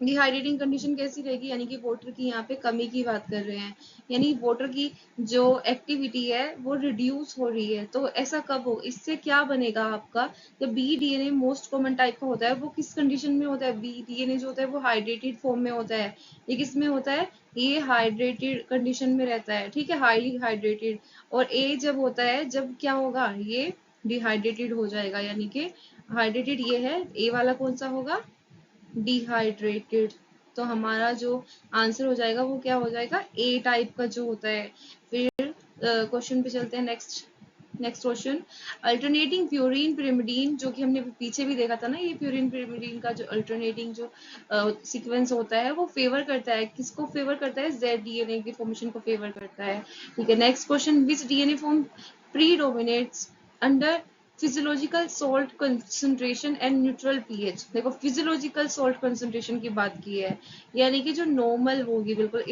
डिहाइड्रेटिंग कंडीशन कैसी रहेगी? यानी कि वाटर की यहाँ पे कमी की बात कर रहे हैं, यानी वाटर की जो एक्टिविटी है वो रिड्यूस हो रही है। तो ऐसा कब हो? इससे क्या बनेगा आपका? जब B DNA most common type का होता है, वो किस कंडीशन में होता है? बी डीएनए जो होता है वो हाइड्रेटेड फॉर्म में होता है। ये किस में होता है? ये हाइड्रेटेड कंडीशन में रहता है, ठीक है, हाईली हाइड्रेटेड। और ए जब होता है, जब क्या होगा? ये डिहाइड्रेटेड हो जाएगा, यानी कि हाइड्रेटेड ये है, ए वाला कौन सा होगा? डिहाइड्रेटेड। तो हमारा जो आंसर हो जाएगा वो क्या हो जाएगा? ए टाइप का जो होता है। फिर क्वेश्चन पे चलते हैं, next question, alternating purine pyrimidine, जो कि हमने पीछे भी देखा था ना, ये प्यूरिन pyrimidine का जो अल्टरनेटिंग जो सीक्वेंस होता है वो फेवर करता है, किसको फेवर करता है? जेड डीएनए की फॉर्मेशन को फेवर करता है, ठीक है। Next question, which DNA form predominates under physiological salt concentration and neutral pH? देखो, फिजियोलॉजिकल सॉल्ट कंसंट्रेशन की बात की है, यानी कि जो नॉर्मल होगी बिल्कुल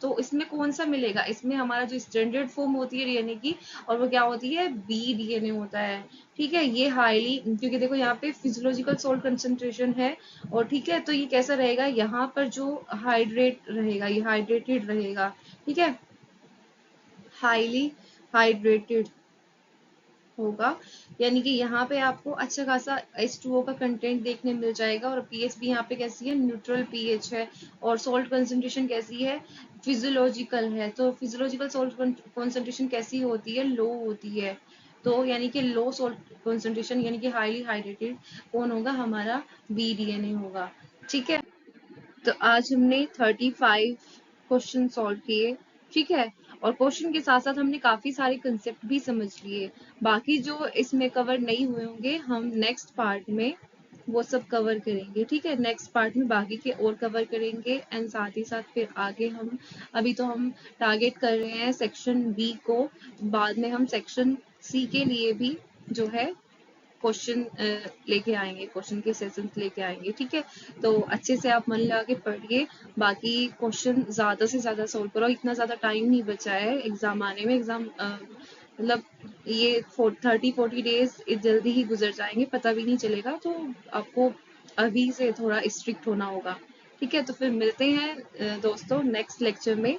तो इसमें कौन सा मिलेगा? इसमें हमारा जो स्टैंडर्ड फॉर्म होती है डीएनए की, और वो क्या होती है? बी डीएनए होता है, ठीक है। ये हाईली, क्योंकि देखो यहाँ पे फिजियोलॉजिकल सॉल्ट कंसंट्रेशन है, और ठीक है, तो ये कैसा रहेगा? यहाँ पर जो हाइड्रेट रहेगा, ये हाइड्रेटेड रहेगा, ठीक है, हाईली हाइड्रेटेड होगा, यानी कि यहाँ पे आपको अच्छा खासा H2O का कंटेंट देखने मिल जाएगा, और पीएच भी यहाँ पे कैसी है? न्यूट्रल पीएच है। और सॉल्ट कंसंट्रेशन कैसी है? फिजियोलॉजिकल है। तो फिजियोलॉजिकल सॉल्ट कंसंट्रेशन कैसी होती है? लो होती है। तो यानी कि लो सॉल्ट कंसंट्रेशन, यानी कि हाईली हाइड्रेटेड कौन होगा? हमारा बी डीएनए होगा। ठीक है, तो आज हमने 35 क्वेश्चन सॉल्व किए। ठीक है, और क्वेश्चन के साथ साथ हमने काफी सारे कंसेप्ट भी समझ लिए। बाकी जो इसमें कवर नहीं हुए होंगे हम नेक्स्ट पार्ट में वो सब कवर करेंगे। ठीक है, नेक्स्ट पार्ट में बाकी के और कवर करेंगे एंड साथ ही साथ फिर आगे हम, अभी तो हम टारगेट कर रहे हैं सेक्शन बी को, बाद में हम सेक्शन सी के लिए भी जो है क्वेश्चन लेके आएंगे, क्वेश्चन के सेशंस लेके आएंगे। ठीक है, तो अच्छे से आप मन लगा के पढ़िए, बाकी क्वेश्चन ज्यादा से ज्यादा सोल्व करो। इतना ज्यादा टाइम नहीं बचा है एग्जाम आने में, एग्जाम मतलब ये 30-40 डेज जल्दी ही गुजर जाएंगे, पता भी नहीं चलेगा। तो आपको अभी से थोड़ा स्ट्रिक्ट होना होगा। ठीक है, तो फिर मिलते हैं दोस्तों नेक्स्ट लेक्चर में।